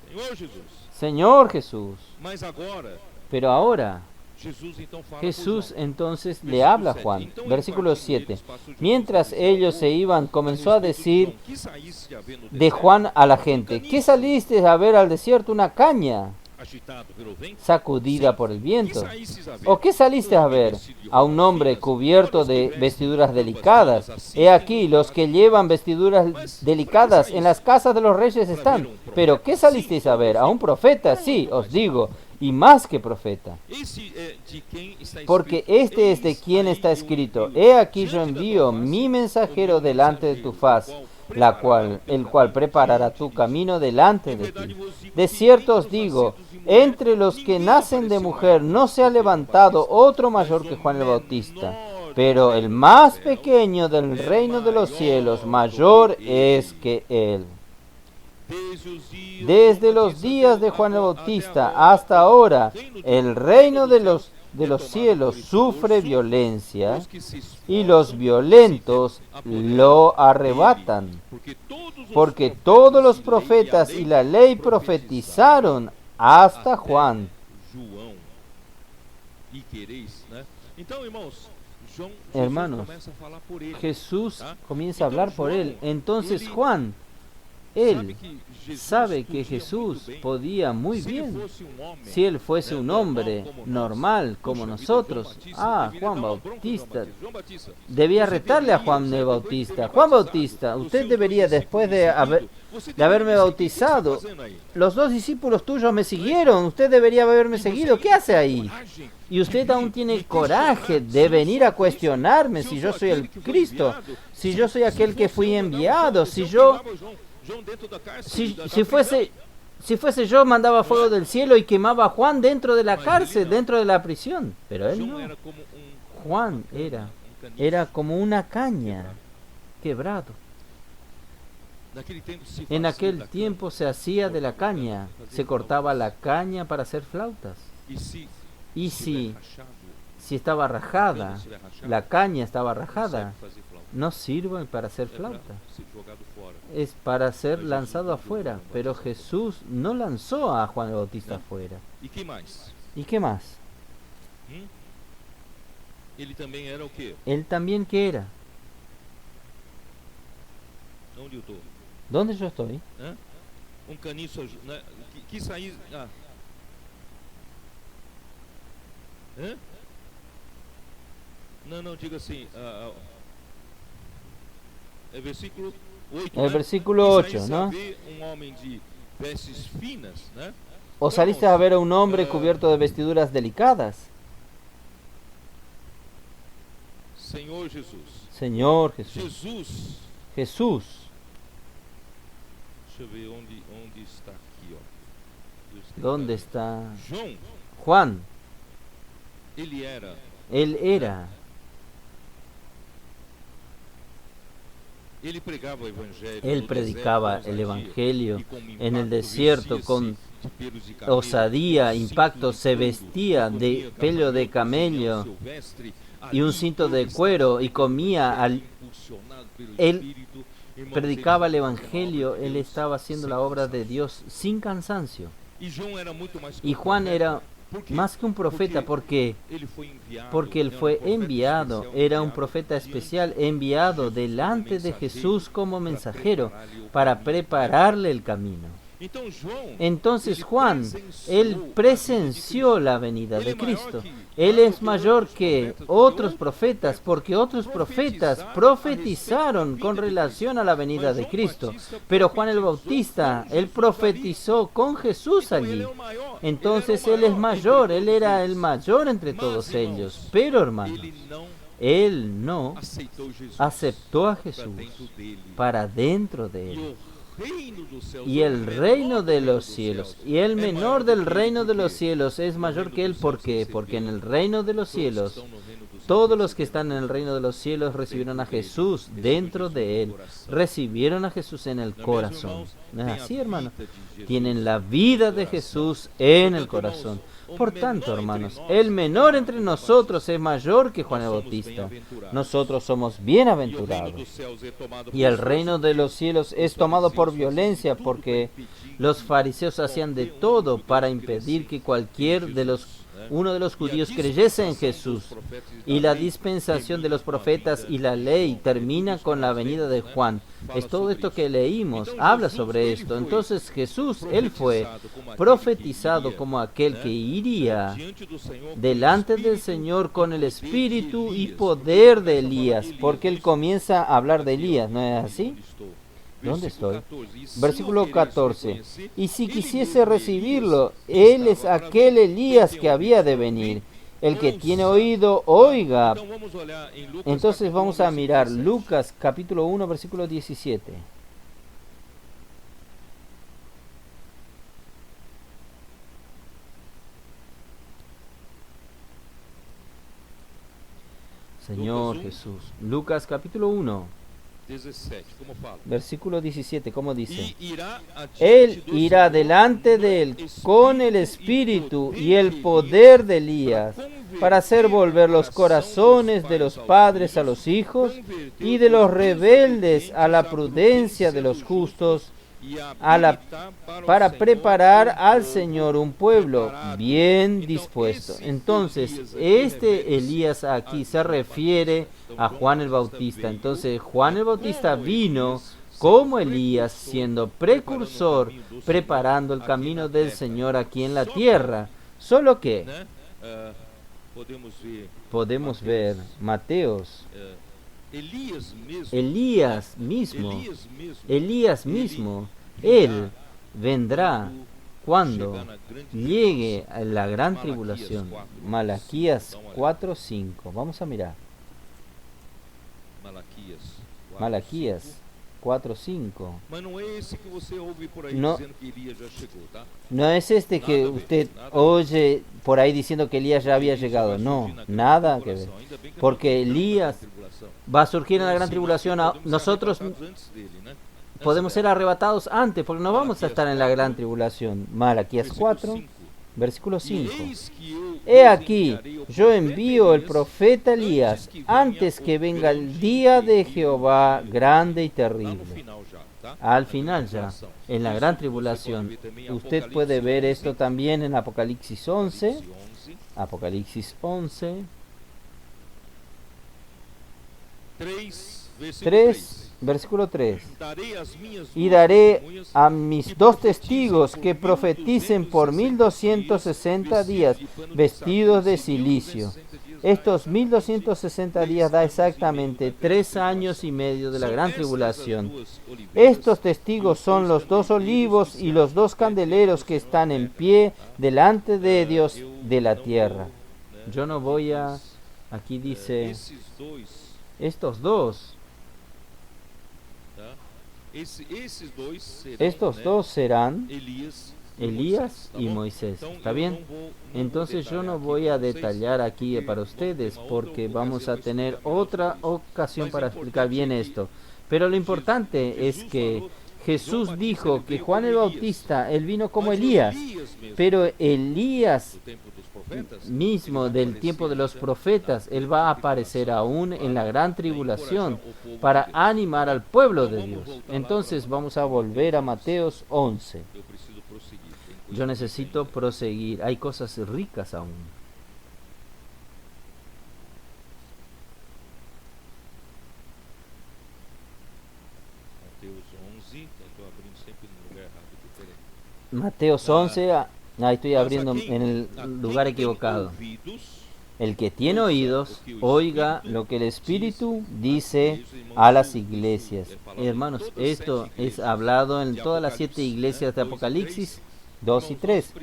Speaker 2: Senhor Jesus.
Speaker 1: Señor Jesús.
Speaker 2: Mas agora,
Speaker 1: Pero ahora
Speaker 2: Jesus então fala
Speaker 1: Jesús
Speaker 2: por João.
Speaker 1: entonces le
Speaker 2: Versículo
Speaker 1: habla a
Speaker 2: 7.
Speaker 1: Juan.
Speaker 2: Então, em
Speaker 1: Versículo
Speaker 2: partindo
Speaker 1: 7.
Speaker 2: deles, passou de
Speaker 1: Mientras
Speaker 2: João,
Speaker 1: ellos se iban, comenzó a
Speaker 2: respeito de
Speaker 1: decir
Speaker 2: João, que saísse a ver no
Speaker 1: de
Speaker 2: deserto,
Speaker 1: Juan a la gente: ¿qué saliste a ver al desierto? ¿Una caña
Speaker 2: agitado pelo vento?
Speaker 1: sacudida por el
Speaker 2: Que
Speaker 1: viento?
Speaker 2: saísses a ver?
Speaker 1: ¿O qué saliste a ver? A un hombre cubierto de vestiduras delicadas. He aquí, los que llevan vestiduras delicadas en las casas de los reyes están. Pero ¿qué salisteis a ver? A un profeta, sí, os digo, y más que profeta.
Speaker 2: Esse é de quem está
Speaker 1: Porque
Speaker 2: escrito,
Speaker 1: este es de
Speaker 2: "Eis
Speaker 1: quien
Speaker 2: aí
Speaker 1: está
Speaker 2: eu
Speaker 1: escrito:
Speaker 2: envio
Speaker 1: He aquí yo
Speaker 2: diante da
Speaker 1: envío
Speaker 2: tua face
Speaker 1: mi
Speaker 2: o
Speaker 1: mensajero
Speaker 2: meu
Speaker 1: delante de tu faz, el cual preparará tu camino delante de ti. De cierto os digo, entre los que nacen de mujer no se ha levantado otro mayor que Juan el Bautista, pero el más pequeño del reino de los cielos mayor es que él. Desde los días de Juan el Bautista hasta ahora, el reino de los cielos sufre violencia y los violentos lo arrebatan. Porque todos los profetas y la ley profetizaron hasta Juan.
Speaker 2: João. E quereis, né? Então, irmãos, Jesus
Speaker 1: Hermanos,
Speaker 2: começa a falar por ele.
Speaker 1: Jesús
Speaker 2: ¿Ah?
Speaker 1: comienza a hablar por él. Entonces
Speaker 2: Ele
Speaker 1: Juan, él
Speaker 2: Jesus
Speaker 1: sabe que
Speaker 2: podia
Speaker 1: Jesús
Speaker 2: muito bem,
Speaker 1: podía muy
Speaker 2: se ele
Speaker 1: bien,
Speaker 2: fosse homem,
Speaker 1: si él fuese un
Speaker 2: normal
Speaker 1: hombre
Speaker 2: como nós,
Speaker 1: normal como
Speaker 2: puxa vida,
Speaker 1: nosotros.
Speaker 2: João Batista,
Speaker 1: Ah,
Speaker 2: deveria
Speaker 1: Juan
Speaker 2: dar uma bronca ao
Speaker 1: Bautista.
Speaker 2: João Batista.
Speaker 1: Debía
Speaker 2: Você
Speaker 1: retarle a
Speaker 2: deveria,
Speaker 1: Juan
Speaker 2: você
Speaker 1: el
Speaker 2: depois de
Speaker 1: Bautista:
Speaker 2: ter me
Speaker 1: Juan
Speaker 2: batizado,
Speaker 1: Bautista,
Speaker 2: os
Speaker 1: usted
Speaker 2: seus
Speaker 1: debería,
Speaker 2: dois
Speaker 1: después de
Speaker 2: discípulos
Speaker 1: haber,
Speaker 2: seguindo, você
Speaker 1: de haberme
Speaker 2: deveria me seguir. O que você está
Speaker 1: bautizado,
Speaker 2: fazendo aí?
Speaker 1: los dos discípulos tuyos me siguieron, usted debería haberme
Speaker 2: E você
Speaker 1: seguido. ¿Qué
Speaker 2: ainda
Speaker 1: hace
Speaker 2: tem
Speaker 1: ahí?
Speaker 2: coragem
Speaker 1: Y usted
Speaker 2: de
Speaker 1: aún
Speaker 2: vir
Speaker 1: tiene
Speaker 2: me
Speaker 1: coraje
Speaker 2: questionar
Speaker 1: de
Speaker 2: se eu
Speaker 1: venir
Speaker 2: sou
Speaker 1: a cuestionarme
Speaker 2: Cristo,
Speaker 1: si
Speaker 2: se
Speaker 1: yo
Speaker 2: eu
Speaker 1: soy
Speaker 2: sou
Speaker 1: el
Speaker 2: aquele que foi
Speaker 1: Cristo,
Speaker 2: enviado,
Speaker 1: si yo soy aquel que
Speaker 2: fosse
Speaker 1: fui
Speaker 2: eu, mandava
Speaker 1: enviado,
Speaker 2: João,
Speaker 1: si
Speaker 2: eu
Speaker 1: yo,
Speaker 2: queimava João dentro da cárcere,
Speaker 1: si,
Speaker 2: da
Speaker 1: si
Speaker 2: prisão.
Speaker 1: fuese yo, mandaba fuego del cielo y quemaba a Juan dentro de la
Speaker 2: Mas
Speaker 1: cárcel,
Speaker 2: ele não.
Speaker 1: dentro de la prisión. Pero él
Speaker 2: João
Speaker 1: no.
Speaker 2: era como
Speaker 1: Juan era como una caña quebrado.
Speaker 2: Naquele tempo se
Speaker 1: En
Speaker 2: fazia
Speaker 1: aquel
Speaker 2: da
Speaker 1: tiempo se hacía de la caña, se cortaba la caña para hacer flautas.
Speaker 2: cana. E se
Speaker 1: Y
Speaker 2: estiver
Speaker 1: si,
Speaker 2: rachado,
Speaker 1: si estaba
Speaker 2: a cana
Speaker 1: rajada,
Speaker 2: estiver rachada,
Speaker 1: la caña estaba
Speaker 2: não
Speaker 1: rajada,
Speaker 2: serve fazer flauta.
Speaker 1: no sirve para hacer
Speaker 2: É pra
Speaker 1: flauta.
Speaker 2: ser jogado fora.
Speaker 1: Es para ser lanzado afuera. Pero Jesús no lanzó a Juan el Bautista
Speaker 2: Não.
Speaker 1: afuera.
Speaker 2: E que mais?
Speaker 1: ¿Y qué más?
Speaker 2: Ele também era o quê?
Speaker 1: Él también, ¿qué era?
Speaker 2: Onde eu estou?
Speaker 1: ¿Dónde yo estoy?
Speaker 2: Caniço, né? Que sair... Ah. Hã? Não, diga assim. É versículo 8,
Speaker 1: El
Speaker 2: né?
Speaker 1: versículo
Speaker 2: Que
Speaker 1: 8,
Speaker 2: saísse a
Speaker 1: ¿no?
Speaker 2: ver homem de vestes finas, né?
Speaker 1: ¿O saliste a ver a un hombre cubierto de vestiduras delicadas?
Speaker 2: Senhor Jesus.
Speaker 1: Señor Jesús.
Speaker 2: Jesus.
Speaker 1: Jesús.
Speaker 2: Deixa eu ver onde está aqui, ó. Deus tem
Speaker 1: ¿Dónde
Speaker 2: carinho.
Speaker 1: está?
Speaker 2: João,
Speaker 1: Juan.
Speaker 2: ele era
Speaker 1: Él era.
Speaker 2: Ele pregava o evangelho.
Speaker 1: Él
Speaker 2: no
Speaker 1: predicaba
Speaker 2: deserto,
Speaker 1: el
Speaker 2: com ousadia,
Speaker 1: evangelio
Speaker 2: e com
Speaker 1: en el
Speaker 2: impacto
Speaker 1: desierto
Speaker 2: vestia-se
Speaker 1: con
Speaker 2: de pelos de camelo,
Speaker 1: osadía,
Speaker 2: cinto
Speaker 1: impacto,
Speaker 2: de
Speaker 1: se
Speaker 2: couro,
Speaker 1: vestía de
Speaker 2: comia
Speaker 1: pelo de
Speaker 2: camello,
Speaker 1: camello
Speaker 2: silvestre,
Speaker 1: y un
Speaker 2: ali
Speaker 1: cinto de
Speaker 2: ele
Speaker 1: cuero
Speaker 2: estava
Speaker 1: y comía al...
Speaker 2: impulsionado pelo
Speaker 1: Él
Speaker 2: Espírito. Irmãos,
Speaker 1: predicaba el
Speaker 2: ele estava fazendo a
Speaker 1: evangelio,
Speaker 2: obra de
Speaker 1: él
Speaker 2: Deus
Speaker 1: estaba haciendo
Speaker 2: sem
Speaker 1: la obra de
Speaker 2: cansaço.
Speaker 1: Dios sin cansancio.
Speaker 2: E João era muito mais que
Speaker 1: Y
Speaker 2: um
Speaker 1: Juan
Speaker 2: profeta.
Speaker 1: era
Speaker 2: Por quê?
Speaker 1: más que un profeta, porque
Speaker 2: Ele foi enviado,
Speaker 1: porque él
Speaker 2: era um
Speaker 1: fue
Speaker 2: profeta
Speaker 1: enviado,
Speaker 2: especial,
Speaker 1: era un
Speaker 2: enviado
Speaker 1: profeta
Speaker 2: diante
Speaker 1: especial
Speaker 2: de
Speaker 1: enviado
Speaker 2: Jesús como
Speaker 1: delante de
Speaker 2: mensajero
Speaker 1: Jesús como
Speaker 2: para
Speaker 1: mensajero
Speaker 2: prepararle o
Speaker 1: para
Speaker 2: caminho.
Speaker 1: prepararle el camino. Entonces Juan, él presenció la venida de Cristo. Él es mayor que otros profetas, porque otros profetas profetizaron con relación a la venida de Cristo. Pero Juan el Bautista, él profetizó con Jesús allí. Entonces él es mayor, él era el mayor entre todos ellos. Pero hermanos, él no aceptó a Jesús para dentro de él. Y el reino de los cielos, y el menor del reino de los cielos es mayor que él. ¿Por qué? Porque en el reino de los cielos, todos los que están en el reino de los cielos recibieron a Jesús dentro de él, recibieron a Jesús en el corazón. ¿No es así, hermano? Tienen la vida de Jesús en el corazón. Por tanto, hermanos, el menor entre nosotros es mayor que Juan el Bautista. Nosotros somos bienaventurados. Y el reino de los cielos es tomado por violencia, porque los fariseos hacían de todo para impedir que uno de los judíos creyese en Jesús. Y la dispensación de los profetas y la ley termina con la venida de Juan. Es todo esto que leímos, habla sobre esto. Entonces Jesús, él fue profetizado como aquel que iría delante del Señor con el espíritu y poder de Elías, porque él comienza a hablar de Elías, ¿no es así? ¿Dónde estoy? Versículo 14. Y si quisiese recibirlo, él es aquel Elías que había de venir. El que tiene oído, oiga. Entonces vamos a mirar Lucas capítulo 1, versículo 17. Señor Jesús. Lucas capítulo 1. Versículo 17, ¿cómo dice? Él irá delante de él con el espíritu y el poder de Elías, para hacer volver los corazones de los padres a los hijos y de los rebeldes a la prudencia de los justos, para preparar al Señor un pueblo bien dispuesto. Entonces, este Elías aquí se refiere a Juan el Bautista. Entonces, Juan el Bautista vino como Elías, siendo precursor, preparando el camino del Señor aquí en la tierra. Solo que podemos ver Mateos. Elías mismo, él vendrá cuando llegue a la gran tribulación. Malaquías 4:5. Vamos a mirar. Malaquías 4:5. No es este que usted oye por ahí diciendo que Elías ya había llegado. No, nada que ver. Porque Elías va a surgir en la gran tribulación. Nosotros podemos ser arrebatados antes, porque no vamos a estar en la gran tribulación. Malaquías 4, versículo 5. He aquí, yo envío el profeta Elías antes que venga el día de Jehová grande y terrible. Al final ya, en la gran tribulación. Usted puede ver esto también en Apocalipsis 11. Apocalipsis 11. 3, versículo 3. Y daré a mis 2 testigos que profeticen por 1260 días, vestidos de cilicio. Estos 1260 días da exactamente 3 años y medio de la gran tribulación. Estos testigos son los 2 olivos y los 2 candeleros que están en pie delante de Dios de la tierra. Yo no voy a... Aquí dice... Estos dos serán Elías y Moisés. ¿Está bien? Entonces yo no voy a detallar aquí para ustedes, porque vamos a tener otra ocasión para explicar bien esto. Pero lo importante es que Jesús dijo que Juan el Bautista, él vino como Elías, pero Elías mismo del tiempo de los profetas, él va a aparecer aún en la gran tribulación para animar al pueblo de Dios. Entonces vamos a volver a Mateos 11. Yo necesito proseguir, hay cosas ricas aún. Mateos 11, ahí estoy abriendo en el lugar equivocado. El que tiene oídos, oiga lo que el Espíritu dice a las iglesias. Hermanos, esto es hablado en todas las 7 iglesias de Apocalipsis 2 y 3.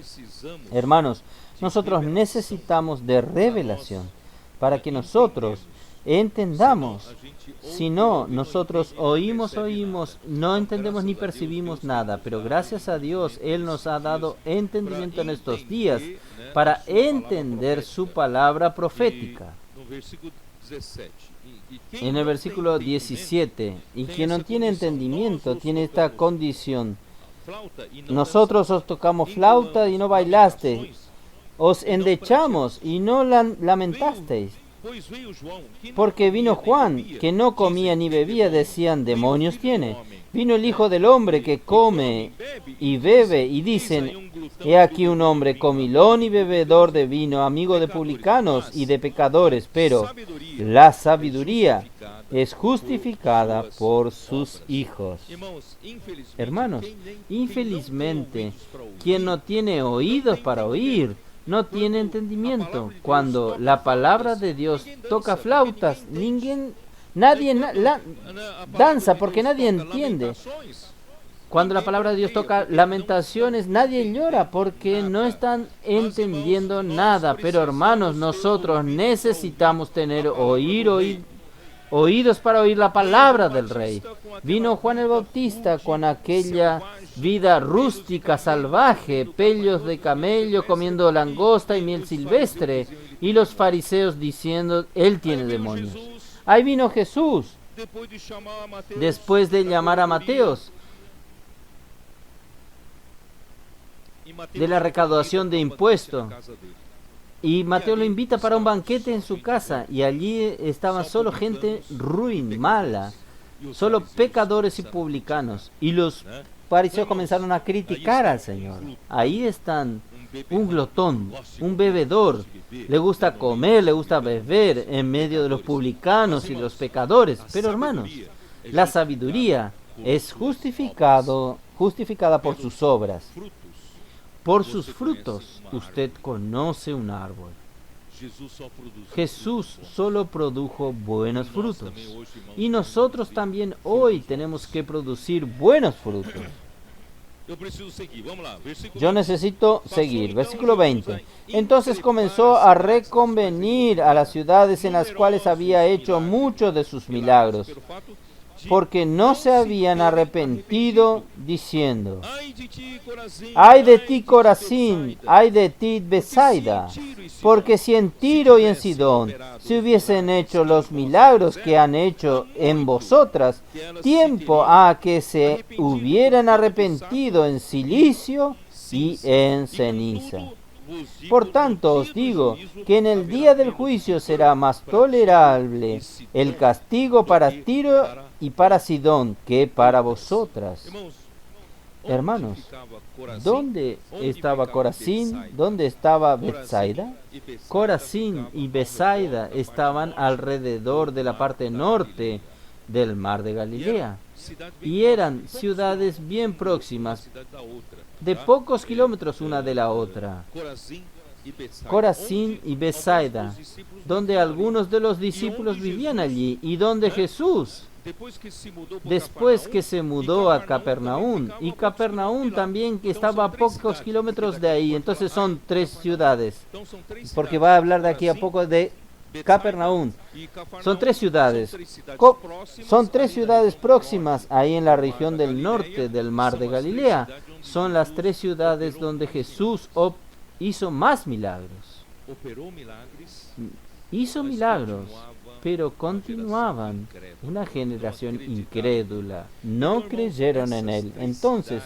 Speaker 1: Hermanos, nosotros necesitamos de revelación para que nosotros entendamos. Si no, nosotros oímos, no entendemos ni percibimos nada, pero gracias a Dios, Él nos ha dado entendimiento en estos días para entender su palabra profética. En el versículo 17, y quien no tiene entendimiento tiene esta condición. Nosotros os tocamos flauta y no bailasteis, os endechamos y no lamentasteis. Porque vino Juan, que no comía ni bebía, decían, demonios tiene. Vino el Hijo del Hombre, que come y bebe, y dicen, he aquí un hombre comilón y bebedor de vino, amigo de publicanos y de pecadores, pero la sabiduría es justificada por sus hijos. Hermanos, infelizmente, quien no tiene oídos para oír, no tiene entendimiento. Cuando la palabra de Dios toca flautas, nadie danza porque nadie entiende. Cuando la palabra de Dios toca lamentaciones, nadie llora porque no están entendiendo nada. Pero hermanos, nosotros necesitamos tener oídos para oír la palabra del Rey. Vino Juan el Bautista con aquella vida rústica, salvaje, pellos de camello, comiendo langosta y miel silvestre, y los fariseos diciendo, él tiene demonios. Ahí vino Jesús, después de llamar a Mateos, de la recaudación de impuestos. Y Mateo lo invita para un banquete en su casa, y allí estaba solo gente ruin, mala, solo pecadores y publicanos. Y los fariseos comenzaron a criticar al Señor. Ahí están un glotón, un bebedor, le gusta comer, le gusta beber en medio de los publicanos y de los pecadores. Pero hermanos, la sabiduría es justificada por sus obras. Por sus frutos usted conoce un árbol. Jesús solo produjo buenos frutos. Y nosotros también hoy tenemos que producir buenos frutos. Yo necesito seguir. Versículo 20. Entonces comenzó a reconvenir a las ciudades en las cuales había hecho muchos de sus milagros, porque no se habían arrepentido, diciendo, ay de ti, Corazín, ay de ti, Betsaida, porque si en Tiro y en Sidón se hubiesen hecho los milagros que han hecho en vosotras, tiempo a que se hubieran arrepentido en cilicio y en ceniza. Por tanto os digo que en el día del juicio será más tolerable el castigo para Tiro y para Sidón que para vosotras. Hermanos, ¿dónde estaba Corazín? ¿Dónde estaba Betsaida? Corazín y Betsaida estaban alrededor de la parte norte del mar de Galilea, y eran ciudades bien próximas, de pocos kilómetros una de la otra. Corazín y Betsaida, donde algunos de los discípulos vivían allí, y donde Jesús, después que se mudó a Capernaum, y Capernaum también que estaba a pocos kilómetros de ahí. Entonces son 3 ciudades, porque va a hablar de aquí a poco de Capernaum. Son 3 ciudades. Son 3 ciudades próximas ahí en la región del norte del mar de Galilea. Son las 3 ciudades donde Jesús hizo más milagros. Hizo milagros, pero continuaban. Una generación incrédula. No creyeron en él. Entonces,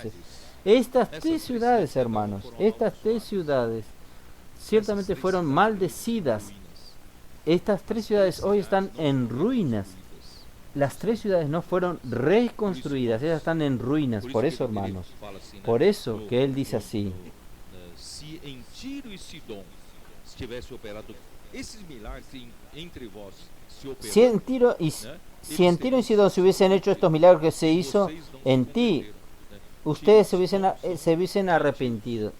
Speaker 1: estas 3 ciudades, hermanos, estas 3 ciudades ciertamente fueron maldecidas. Estas 3 ciudades hoy están en ruinas. Las 3 ciudades no fueron reconstruidas, ellas están en ruinas. Por eso, hermanos, por eso que él dice así.
Speaker 2: Si en Tiro y Sidón tivesse operado esses milagres entre vós,
Speaker 1: si en Tiro y Sidón se hubiesen hecho estos milagros que se hizo en ti, ustedes se hubiesen arrepentido.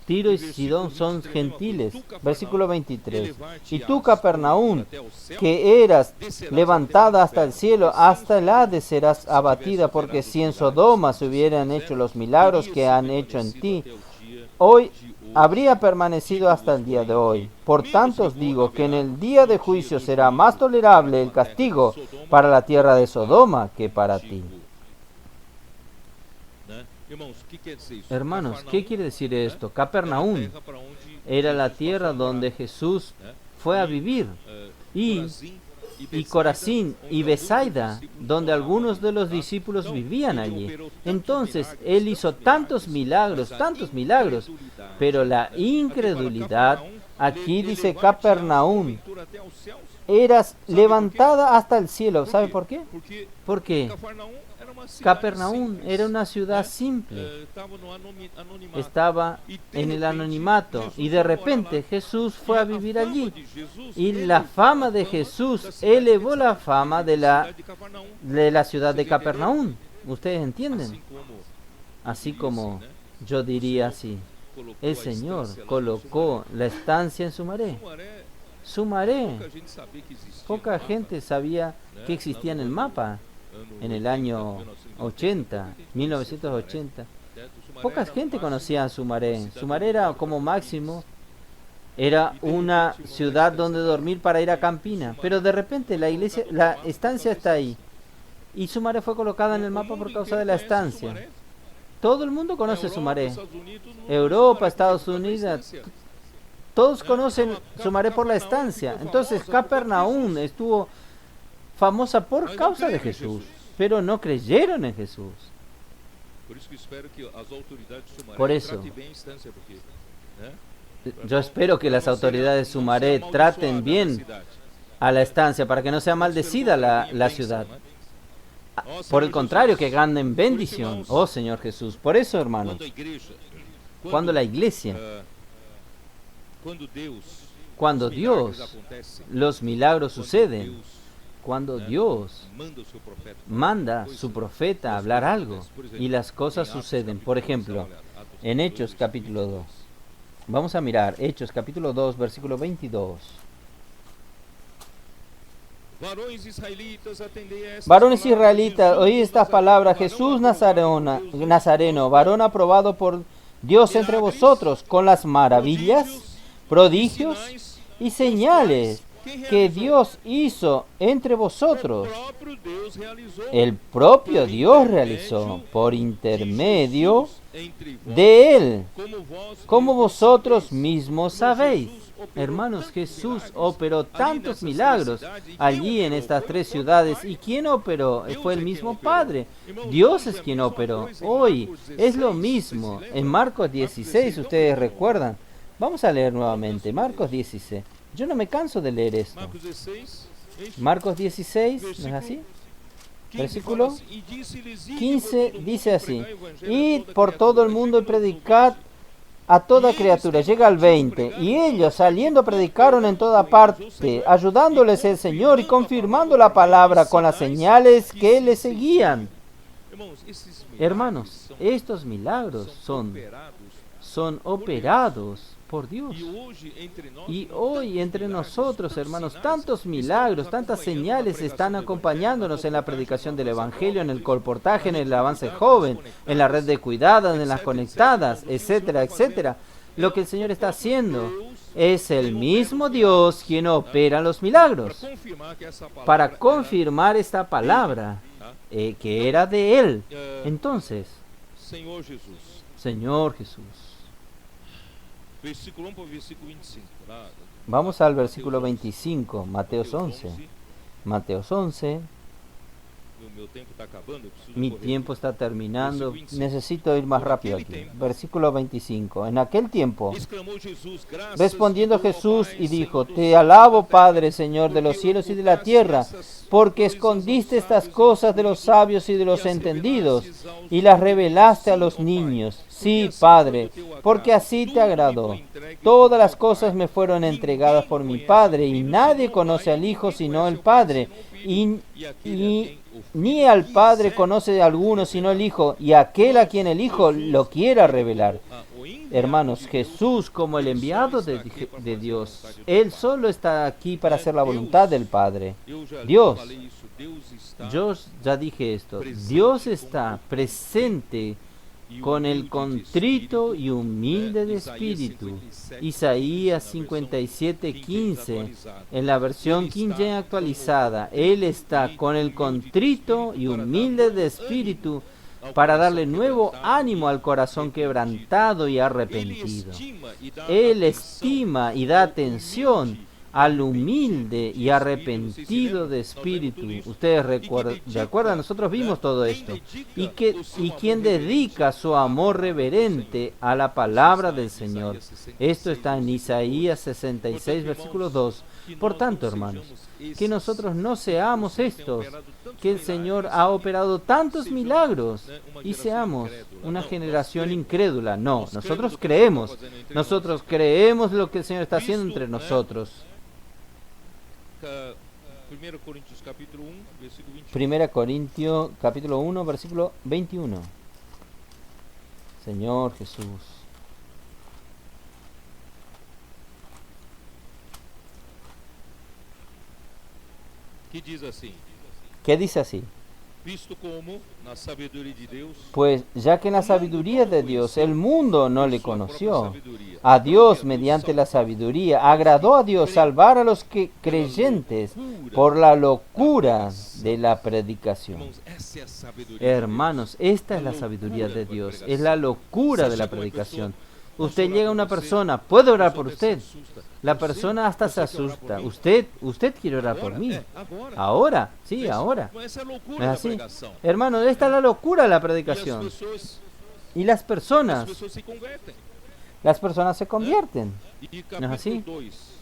Speaker 1: Tiro y Sidón son gentiles. Versículo 23. Y tú, Capernaum, que eras levantada hasta el cielo, hasta el Hades serás abatida, porque si en Sodoma se hubieran hecho los milagros que han hecho en ti, hoy habría permanecido hasta el día de hoy. Por tanto os digo que en el día de juicio será más tolerable el castigo para la tierra de Sodoma que para ti. Hermanos, ¿qué quiere decir esto? Capernaum era la tierra donde Jesús fue a vivir, y Corazín y Besaida, donde algunos de los discípulos vivían allí. Entonces, Él hizo tantos milagros, pero la incredulidad, aquí dice Capernaum, eras levantada hasta el cielo. ¿Sabe por qué? Porque Capernaum era una ciudad simple, estaba en el anonimato, y de repente Jesús fue a vivir allí, y la fama de Jesús elevó la fama de la ciudad de Capernaum. ¿Ustedes entienden? Así como yo diría así, el Señor colocó la estancia en Sumaré. Poca gente sabía que existía en el mapa. En el año 1980, poca gente conocía a Sumaré. Sumaré era como máximo, era una ciudad donde dormir para ir a Campina, pero de repente la estancia está ahí, y Sumaré fue colocada en el mapa por causa de la estancia. Todo el mundo conoce Sumaré. Europa, Estados Unidos, todos conocen Sumaré por la estancia. Entonces Capernaum estuvo famosa por causa de Jesús, pero no creyeron en Jesús. Por eso, yo espero que las autoridades de Sumaré traten bien a la estancia para que no sea maldecida la ciudad. Por el contrario, que ganen bendición. Oh Señor Jesús. Por eso, hermanos, cuando la iglesia, cuando Dios, los milagros suceden, cuando Dios manda a su profeta a hablar algo y las cosas suceden. Por ejemplo, en Hechos capítulo 2. Vamos a mirar Hechos capítulo 2, versículo 22. Varones israelitas, oí estas palabras: Jesús Nazareno, varón aprobado por Dios entre vosotros, con las maravillas, prodigios y señales que Dios hizo entre vosotros. El propio Dios realizó por intermedio de Él, como vosotros mismos sabéis. Hermanos, Jesús operó tantos milagros allí en estas tres ciudades. ¿Y quién operó? Fue el mismo Padre. Dios es quien operó. Hoy es lo mismo. En Marcos 16, ustedes recuerdan. Vamos a leer nuevamente. Marcos 16. Yo no me canso de leer esto. Marcos 16, ¿no es así? Versículo 15 dice así: id por todo el mundo y predicad a toda criatura. Llega al 20. Y ellos, saliendo, predicaron en toda parte, ayudándoles el Señor y confirmando la palabra con las señales que le seguían. Hermanos, estos milagros son operados por Dios. Y hoy entre nosotros, hermanos, tantos milagros, tantas señales están acompañándonos en la predicación del Evangelio, en el colportaje, en el avance joven, en la red de cuidadas, en las conectadas, etcétera, etcétera. Lo que el Señor está haciendo es el mismo Dios quien opera los milagros para confirmar esta palabra que era de Él. Entonces, Señor Jesús. Vamos al versículo 25, Mateos 11. Mateos 11. Mi tiempo está terminando. Necesito ir más rápido aquí. Versículo 25. En aquel tiempo, respondiendo Jesús y dijo: Te alabo, Padre, Señor de los cielos y de la tierra, porque escondiste estas cosas de los sabios y de los entendidos y las revelaste a los niños. Sí, Padre, porque así te agradó. Todas las cosas me fueron entregadas por mi Padre, y nadie conoce al Hijo sino el Padre, y ni al Padre conoce alguno sino el Hijo, y aquel a quien el Hijo lo quiera revelar. Hermanos, Jesús como el enviado de Dios, Él solo está aquí para hacer la voluntad del Padre. Dios, yo ya dije esto, Dios está presente con el contrito y humilde de espíritu. Isaías 57:15, en la versión King James actualizada, Él está con el contrito y humilde de espíritu para darle nuevo ánimo al corazón quebrantado y arrepentido. Él estima y da atención al humilde y arrepentido de espíritu. Ustedes recuerdan, nosotros vimos todo esto. Y quien dedica su amor reverente a la palabra del Señor. Esto está en Isaías 66, versículo 2. Por tanto, hermanos, que nosotros no seamos estos, que el Señor ha operado tantos milagros y seamos una generación incrédula. No, nosotros creemos lo que el Señor está haciendo entre nosotros.
Speaker 2: 1 Corintios capítulo 1, versículo 21.
Speaker 1: Primera Corintios capítulo 1, versículo 21. Señor Jesús.
Speaker 2: Que diz assim:
Speaker 1: ¿Qué dice así?
Speaker 2: Visto como na sabedoria de Deus,
Speaker 1: Pues ya que en la sabiduría de Dios el mundo no le conoció, a Dios mediante la sabiduría agradó a Dios salvar a los creyentes por la locura de la predicación.
Speaker 2: irmãos, essa é a sabedoria.
Speaker 1: Hermanos, esta es la sabiduría de Dios, es la locura de la predicación. Usted llega a una persona, ¿puede orar por usted? La persona hasta se asusta. Usted quiere orar por mí. Ahora, sí, ahora.
Speaker 2: Mas essa é a
Speaker 1: ¿No
Speaker 2: loucura
Speaker 1: es
Speaker 2: da
Speaker 1: así?
Speaker 2: pregação.
Speaker 1: Hermano, esta es la locura de la
Speaker 2: E as
Speaker 1: predicación.
Speaker 2: pessoas,
Speaker 1: Y las
Speaker 2: as
Speaker 1: personas
Speaker 2: se convertem.
Speaker 1: se convierten.
Speaker 2: E
Speaker 1: Não é assim?
Speaker 2: capítulo 2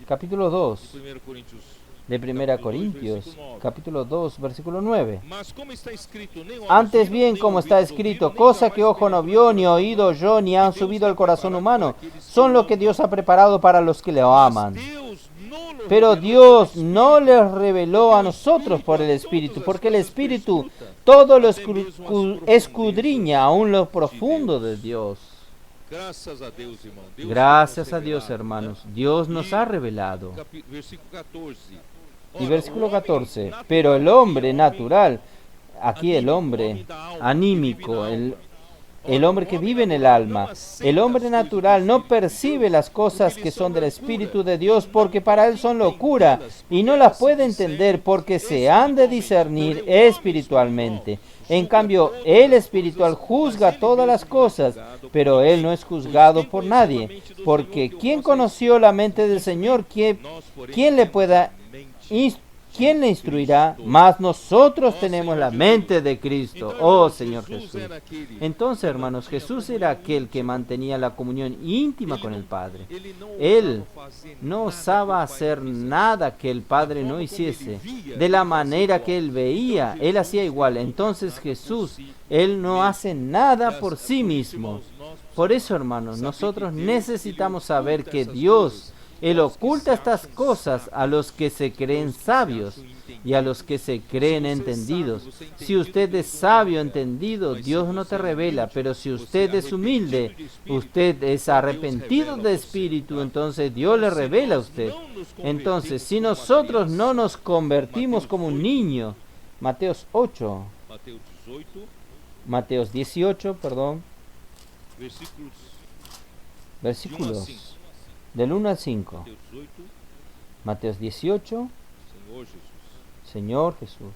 Speaker 1: Capítulo 2
Speaker 2: de 1 Coríntios.
Speaker 1: de 1 Corintios, capítulo 2, versículo 9.
Speaker 2: Mas como está escrito, nem olhos
Speaker 1: Antes
Speaker 2: viram,
Speaker 1: bien,
Speaker 2: nem
Speaker 1: como está
Speaker 2: ouvidos
Speaker 1: escrito,
Speaker 2: ouviram, nem
Speaker 1: cosa que
Speaker 2: jamais
Speaker 1: ojo no vio, ni oído yo, ni han subido al corazón humano, son lo que Dios ha preparado para los que le aman.
Speaker 2: Deus não lo
Speaker 1: Pero
Speaker 2: revelou
Speaker 1: Dios no les reveló a nosotros por el Espíritu, porque el Espíritu todo lo escudriña aún lo profundo de Dios.
Speaker 2: Graças a Deus, irmão. Deus
Speaker 1: Gracias
Speaker 2: nos
Speaker 1: a Dios,
Speaker 2: revelado,
Speaker 1: hermanos.
Speaker 2: né?
Speaker 1: Dios nos ha revelado.
Speaker 2: Versículo 14.
Speaker 1: Y
Speaker 2: Ora,
Speaker 1: versículo
Speaker 2: o homem
Speaker 1: 14.
Speaker 2: natural,
Speaker 1: Pero el hombre natural, aquí el
Speaker 2: anímico,
Speaker 1: hombre
Speaker 2: homem da alma,
Speaker 1: anímico,
Speaker 2: que vive na alma.
Speaker 1: el hombre que vive en el alma, el hombre natural no percibe las cosas que son del Espíritu de Dios porque para él son locura y no las puede entender porque se han de discernir espiritualmente. En cambio, el espiritual juzga todas las cosas, pero él no es juzgado por nadie, porque ¿quién conoció la mente del Señor? ¿Quién le instruirá? Mas nosotros tenemos la mente de Cristo, oh Señor Jesús. Entonces, hermanos, Jesús era aquel que mantenía la comunión íntima con el Padre. Él no osaba hacer nada que el Padre no hiciese. De la manera que él veía, él hacía igual. Entonces Jesús, él no hace nada por sí mismo. Por eso, hermanos, nosotros necesitamos saber que Dios, Él oculta estas cosas a los que se creen sabios y a los que se creen entendidos. Si usted es sabio, entendido, Dios no te revela, pero si usted es humilde, usted es arrepentido de espíritu, entonces Dios le revela a usted. Entonces, si nosotros no nos convertimos como un niño, Mateos 8, Mateos 18, perdón, versículos del 1 al 5. Mateos 18, Señor Jesús.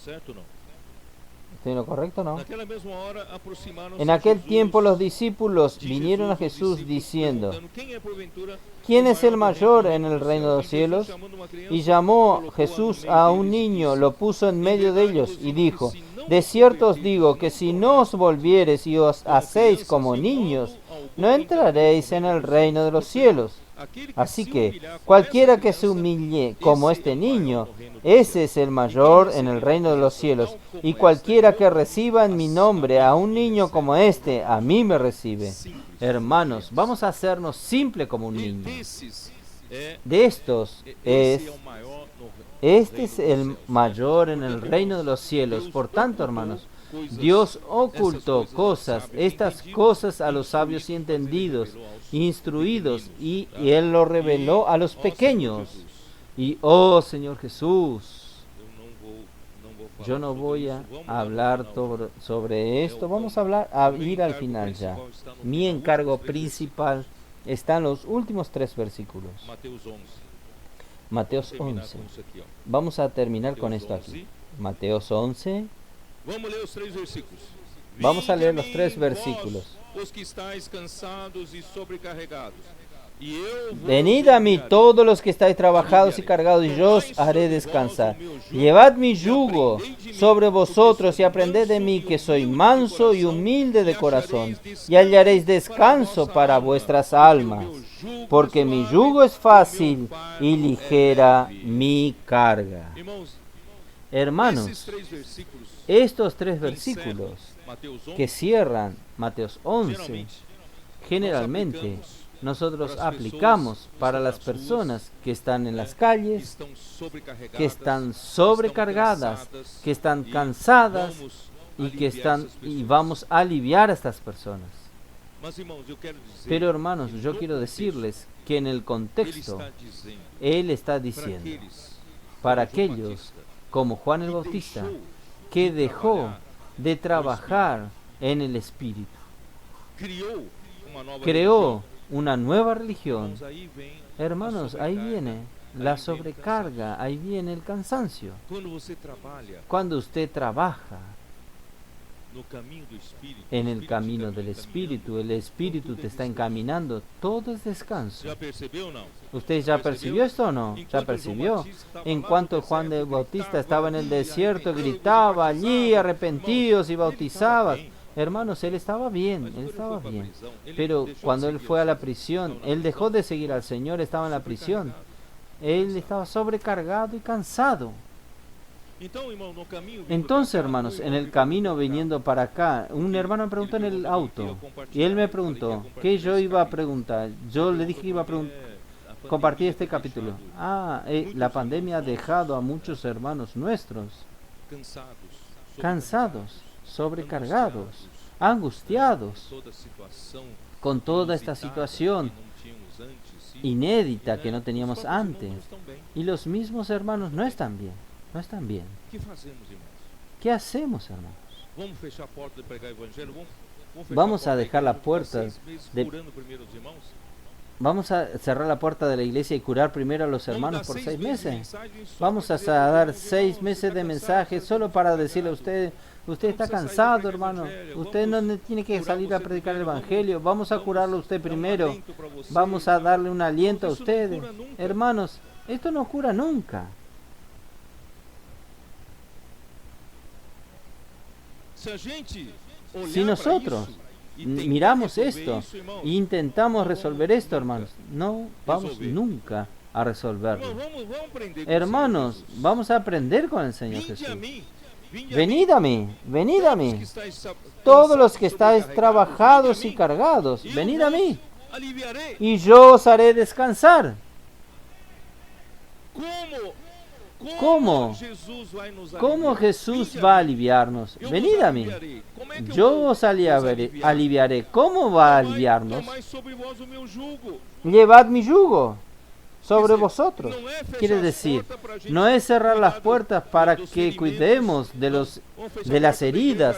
Speaker 2: Certo ou não?
Speaker 1: ¿Estoy en lo correcto o no?
Speaker 2: Naquela mesma hora aproximaram-se
Speaker 1: En aquel
Speaker 2: Jesus
Speaker 1: tiempo los discípulos
Speaker 2: de
Speaker 1: vinieron a
Speaker 2: Jesus,
Speaker 1: Jesús
Speaker 2: discípulos,
Speaker 1: diciendo,
Speaker 2: perguntando, "Quem é, porventura,
Speaker 1: ¿quién es el
Speaker 2: o
Speaker 1: mayor
Speaker 2: reino
Speaker 1: en el
Speaker 2: dos
Speaker 1: reino de los
Speaker 2: cielos?"
Speaker 1: cielos?
Speaker 2: Chamando uma criança,
Speaker 1: Y llamó
Speaker 2: colocou-a
Speaker 1: Jesús
Speaker 2: no
Speaker 1: a
Speaker 2: meio
Speaker 1: un
Speaker 2: deles,
Speaker 1: niño,
Speaker 2: disse,
Speaker 1: lo puso en medio de ellos y dijo,
Speaker 2: "Si não
Speaker 1: de
Speaker 2: vos
Speaker 1: cierto os
Speaker 2: convertides,
Speaker 1: digo que si no os volviereis y os hacéis como niños, no entraréis en el reino de los cielos. Así que cualquiera que se humille como este niño, ese es el mayor en el reino de los cielos. Y cualquiera que reciba en mi nombre a un niño como este, a mí me recibe. Hermanos, vamos a hacernos simple como un niño. De estos este es el mayor en el reino de los cielos. Por tanto, hermanos, Dios ocultó estas cosas a los sabios y entendidos, instruidos, y Él lo reveló a los pequeños. Y, oh Señor Jesús, yo no voy a hablar sobre esto, vamos a ir al final ya. Mi encargo principal está en los últimos 3 versículos. Mateos 11. Vamos a terminar con esto aquí. Mateos 11. Vamos a leer los 3 versículos. Venid a mí todos los que estáis trabajados y cargados, y yo os haré descansar. Llevad mi yugo sobre vosotros y aprended de mí, que soy manso y humilde de corazón, y hallaréis descanso para vuestras almas, porque mi yugo es fácil y ligera mi carga. Hermanos, estos 3 versículos que cierran Mateos 11, generalmente nosotros aplicamos para las personas que están en las calles, que están sobrecargadas, que están cansadas y vamos a aliviar a estas personas. Pero hermanos, yo quiero decirles que en el contexto Él está diciendo para aquellos como Juan el Bautista, que dejó de trabajar en el Espíritu, creó una nueva religión. Hermanos, ahí viene la sobrecarga, ahí viene el cansancio. Cuando usted trabaja en el camino del Espíritu, el Espíritu te está encaminando, todo es descanso. ¿Usted ya percibió esto o no? ¿Ya percibió? En cuanto Juan el Bautista estaba en el desierto, gritaba allí, arrepentidos y bautizaba. Hermanos, él estaba bien. Pero cuando él fue a la prisión, él dejó de seguir al Señor, estaba en la prisión. Él estaba sobrecargado y cansado. Entonces, hermanos, en el camino viniendo para acá, un hermano me preguntó en el auto, y él me preguntó, ¿qué yo iba a preguntar? Yo le dije que iba a compartir este capítulo. La pandemia ha dejado a muchos hermanos nuestros cansados, sobrecargados, angustiados con toda esta situación inédita que no teníamos antes. Y los mismos hermanos no están bien. ¿Qué hacemos, hermanos? Vamos a dejar la puerta Vamos a cerrar la puerta de la iglesia y curar primero a los hermanos por 6 meses. Vamos a dar 6 meses de mensajes solo para decirle a usted está cansado, hermano. Usted no tiene que salir a predicar el evangelio. Vamos a curarlo a usted primero. Vamos a darle un aliento a ustedes. Hermanos, esto no cura nunca. Si nosotros miramos esto e intentamos resolver esto, hermanos, no vamos nunca a resolverlo. Hermanos, vamos a aprender con el Señor Jesús. Venid a mí, todos los que estáis trabajados y cargados, venid a mí, y yo os haré descansar. ¿Cómo Jesús va a aliviarnos? Venid a mí, yo os aliviaré. ¿Cómo va a aliviarnos? Llevad mi yugo sobre vosotros. Quiere decir, no es cerrar las puertas para que cuidemos de las heridas.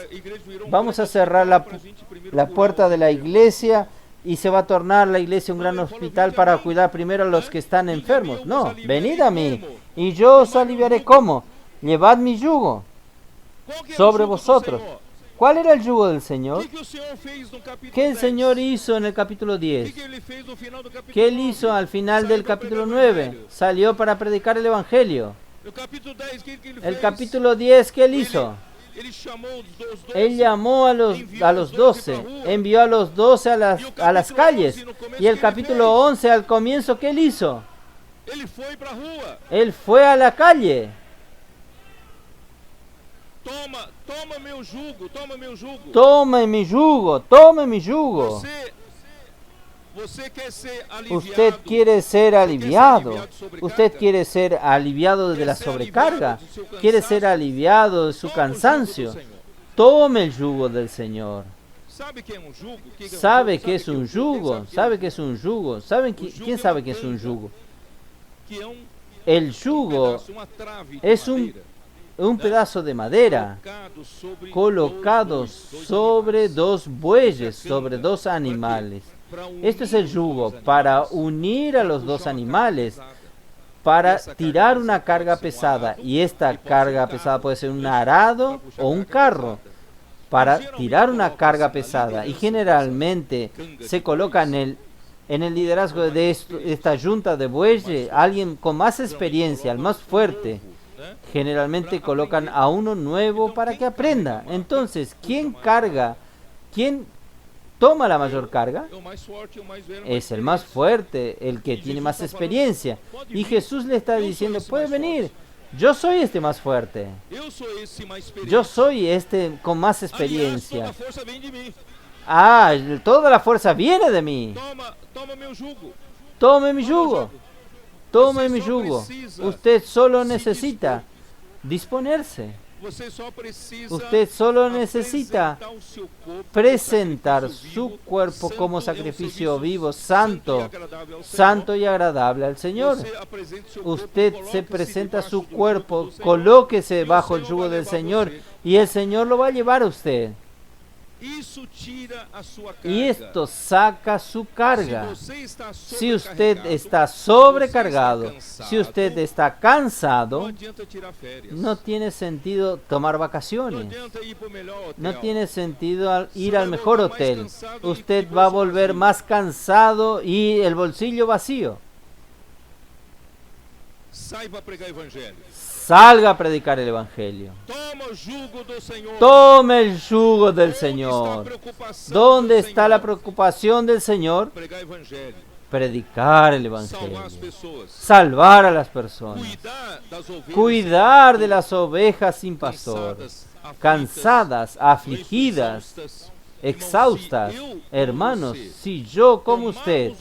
Speaker 1: Vamos a cerrar la puerta de la iglesia y se va a tornar la iglesia un gran hospital para cuidar primero a los que están enfermos. No, venid a mí y yo os aliviaré. ¿Cómo? Llevad mi yugo sobre vosotros. ¿Cuál era el yugo del Señor? ¿Qué el Señor hizo en el capítulo 10? ¿Qué Él hizo al final del capítulo 9? Salió para predicar el Evangelio. El capítulo 10, ¿qué Él hizo?
Speaker 2: Ele chamou os 12,
Speaker 1: Él llamó a los 12, envió a los 12 a las calles. Y el capítulo 11, al comienzo, ¿qué él hizo?
Speaker 2: Ele foi para a rua.
Speaker 1: Él fue a la calle.
Speaker 2: Toma meu jugo, toma meu jugo.
Speaker 1: Tome mi yugo, tome mi yugo.
Speaker 2: Você quer ser aliviado.
Speaker 1: Usted quiere ser aliviado. Usted quiere ser aliviado de la sobrecarga. Quiere ser aliviado de su cansancio. Tome el yugo del Señor.
Speaker 2: ¿Sabe qué es un yugo?
Speaker 1: ¿Sabe qué es un yugo? ¿Sabe qué es un yugo? ¿Quién sabe qué es un yugo? El yugo es un pedazo de madera colocado sobre dos bueyes, sobre dos animales. Esto es el yugo, para unir a los dos animales, para tirar una carga pesada. Y esta carga pesada puede ser un arado o un carro, para tirar una carga pesada. Y generalmente se coloca en el liderazgo de esta junta de bueyes alguien con más experiencia, el más fuerte. Generalmente colocan a uno nuevo para que aprenda. Entonces, ¿quién carga? ¿Quién toma la mayor carga? Es el más fuerte, el que tiene más experiencia. Y Jesús le está diciendo, puede venir. Yo soy este más fuerte. Yo soy este con más experiencia. Toda la fuerza viene de mí. Tome mi yugo. Tome mi yugo. Usted solo necesita disponerse. Usted solo necesita presentar su cuerpo como sacrificio vivo, santo y agradable al Señor. Usted se presenta su cuerpo, colóquese bajo el yugo del Señor y el Señor lo va a llevar a usted. Y esto saca su carga. Si usted está sobrecargado, si usted está cansado, no tiene sentido tomar vacaciones. No tiene sentido ir al mejor hotel. Usted va a volver más cansado y el bolsillo vacío. Salga a predicar el Evangelio. Tome el yugo del Señor. ¿Dónde está la preocupación del Señor? Predicar el Evangelio. Salvar a las personas. Cuidar de las ovejas sin pastor. Cansadas, afligidas, exhaustas. Hermanos, si yo como usted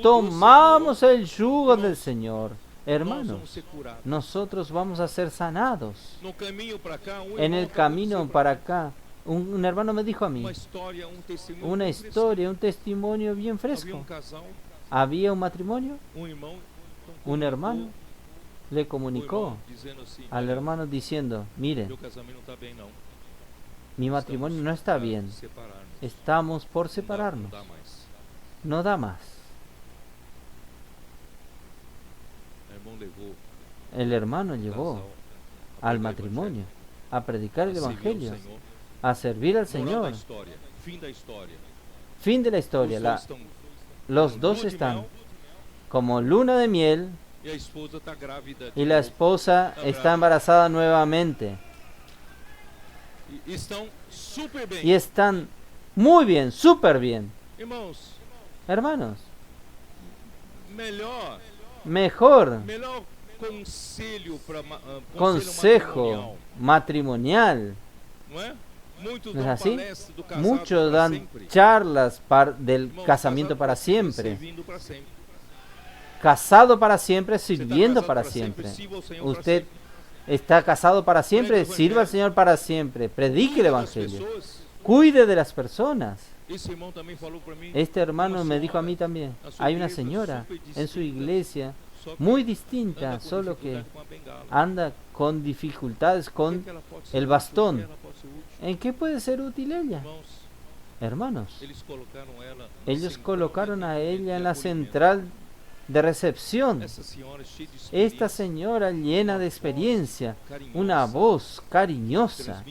Speaker 1: tomamos el yugo del Señor, hermanos, nosotros vamos a ser sanados. En el camino para acá, un hermano me dijo a mí una historia, un testimonio bien fresco. Había un matrimonio, un hermano le comunicó al hermano diciendo, mire, mi matrimonio no está bien, estamos por separarnos, no da más. El hermano llevó al matrimonio a predicar el Evangelio, a servir al Señor. Fin de la historia. Los dos están como luna de miel y la esposa está embarazada nuevamente. Y están muy bien, súper bien. Hermanos, mejor consejo matrimonial, ¿no es así? Muchos dan charlas del casamiento para siempre, casado para siempre, sirviendo para siempre. Usted está casado para siempre, sirva al Señor para siempre, predique el Evangelio, cuide de las personas. Este hermano me dijo a mí también, hay una señora en su iglesia muy distinta, solo que anda con dificultades con el bastón. ¿En qué puede ser útil ella? Hermanos, ellos colocaron a ella en la central de recepción. Esta señora llena de experiencia, una voz cariñosa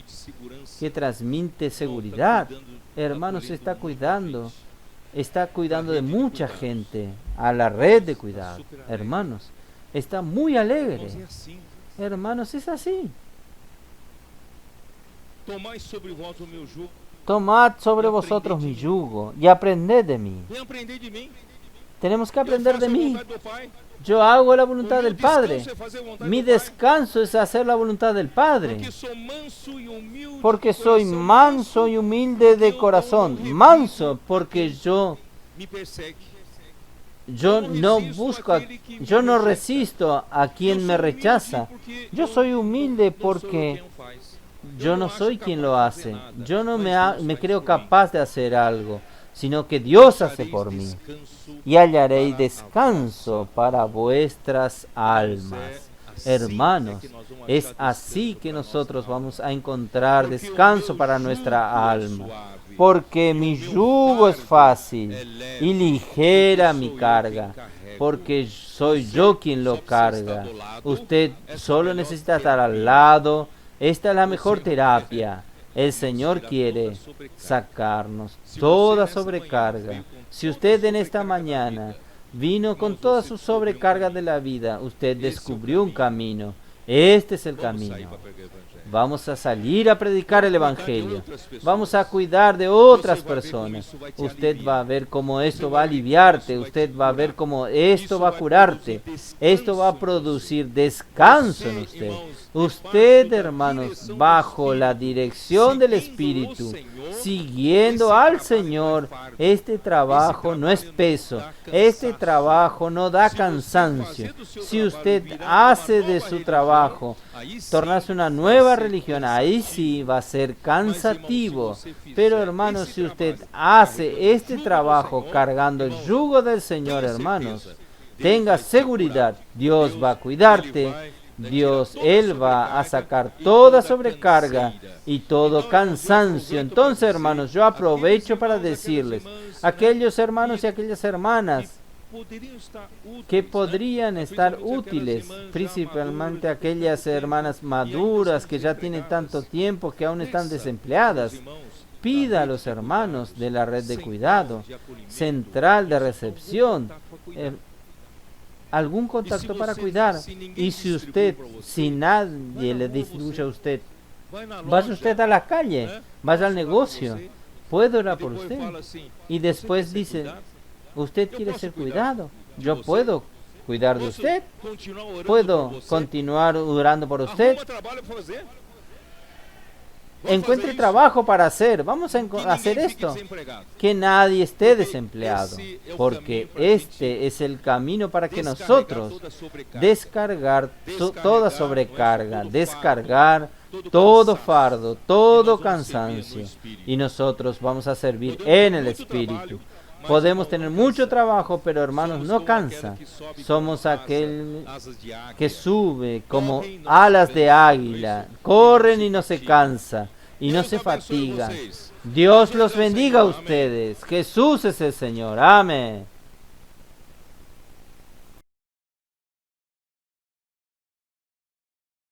Speaker 1: que transmite seguridad. Hermanos, está cuidando de mucha gente, a la red de cuidado. Hermanos, está muy alegre. Hermanos, es así.
Speaker 2: Tomai sobre vós o meu jugo
Speaker 1: Tomad sobre vosotros mi yugo y aprended de mí.
Speaker 2: e aprendei de mim.
Speaker 1: Tenemos que
Speaker 2: Eu
Speaker 1: aprender
Speaker 2: faço
Speaker 1: de
Speaker 2: a
Speaker 1: mí.
Speaker 2: vontade do Pai.
Speaker 1: Yo hago la
Speaker 2: O
Speaker 1: voluntad
Speaker 2: meu
Speaker 1: del Padre.
Speaker 2: descanso é fazer a vontade
Speaker 1: Mi
Speaker 2: do Pai.
Speaker 1: descanso es hacer la voluntad del Padre.
Speaker 2: Porque sou manso e humilde
Speaker 1: Porque
Speaker 2: de
Speaker 1: soy
Speaker 2: coração,
Speaker 1: manso y humilde de corazón. Manso porque
Speaker 2: me persegue.
Speaker 1: yo no busco, yo no resisto a quien me rechaza. Yo soy humilde porque yo no soy quien lo hace. Yo no me creo capaz de hacer algo, sino que Dios hace por mí. Y hallaréis descanso para vuestras almas. Hermanos, es así que nosotros vamos a encontrar descanso para nuestra alma. Porque mi yugo es fácil y ligera mi carga. Porque soy yo quien lo carga. Usted solo necesita estar al lado. Esta es la mejor terapia. El Señor quiere sacarnos toda sobrecarga. Si usted en esta mañana vino con toda su sobrecarga de la vida, usted descubrió un camino. Este es el camino. Vamos a salir a predicar el Evangelio. Vamos a cuidar de otras personas. Usted va a ver cómo esto va a aliviarte. Usted va a ver cómo esto va a curarte. Esto va a producir descanso en usted. Usted, hermanos, bajo la dirección del Espíritu, siguiendo al Señor, este trabajo no es peso. Este trabajo no da cansancio. Si usted hace de su trabajo tornarse una nueva religión, ahí sí va a ser cansativo. Pero hermanos, si usted hace este trabajo cargando el yugo del Señor, hermanos, tenga seguridad, Dios va a cuidarte. Él va a sacar toda sobrecarga y todo cansancio. Entonces, hermanos, yo aprovecho para decirles, aquellos hermanos y aquellas hermanas que podrían estar útiles, principalmente aquellas hermanas maduras que ya tienen tanto tiempo que aún están desempleadas. Pida a los hermanos de la red de cuidado, central de recepción, algún contacto para cuidar. Y si nadie le distribuye a usted, vaya usted a la calle, vaya al negocio, puedo orar por usted. Y después dice, usted quiere ser cuidado, yo puedo cuidar de usted, puedo continuar orando por usted. Encuentre trabajo para hacer. Vamos a hacer esto. Que nadie esté desempleado. Porque este es el camino para que nosotros descargar toda sobrecarga, descargar todo fardo, todo cansancio. Y nosotros vamos a servir en el Espíritu. Podemos tener mucho trabajo, pero hermanos, no cansa. Somos aquel que sube como alas de águila, corren y no se cansa, y no se fatiga. Dios los bendiga a ustedes. Jesús es el Señor. Amén.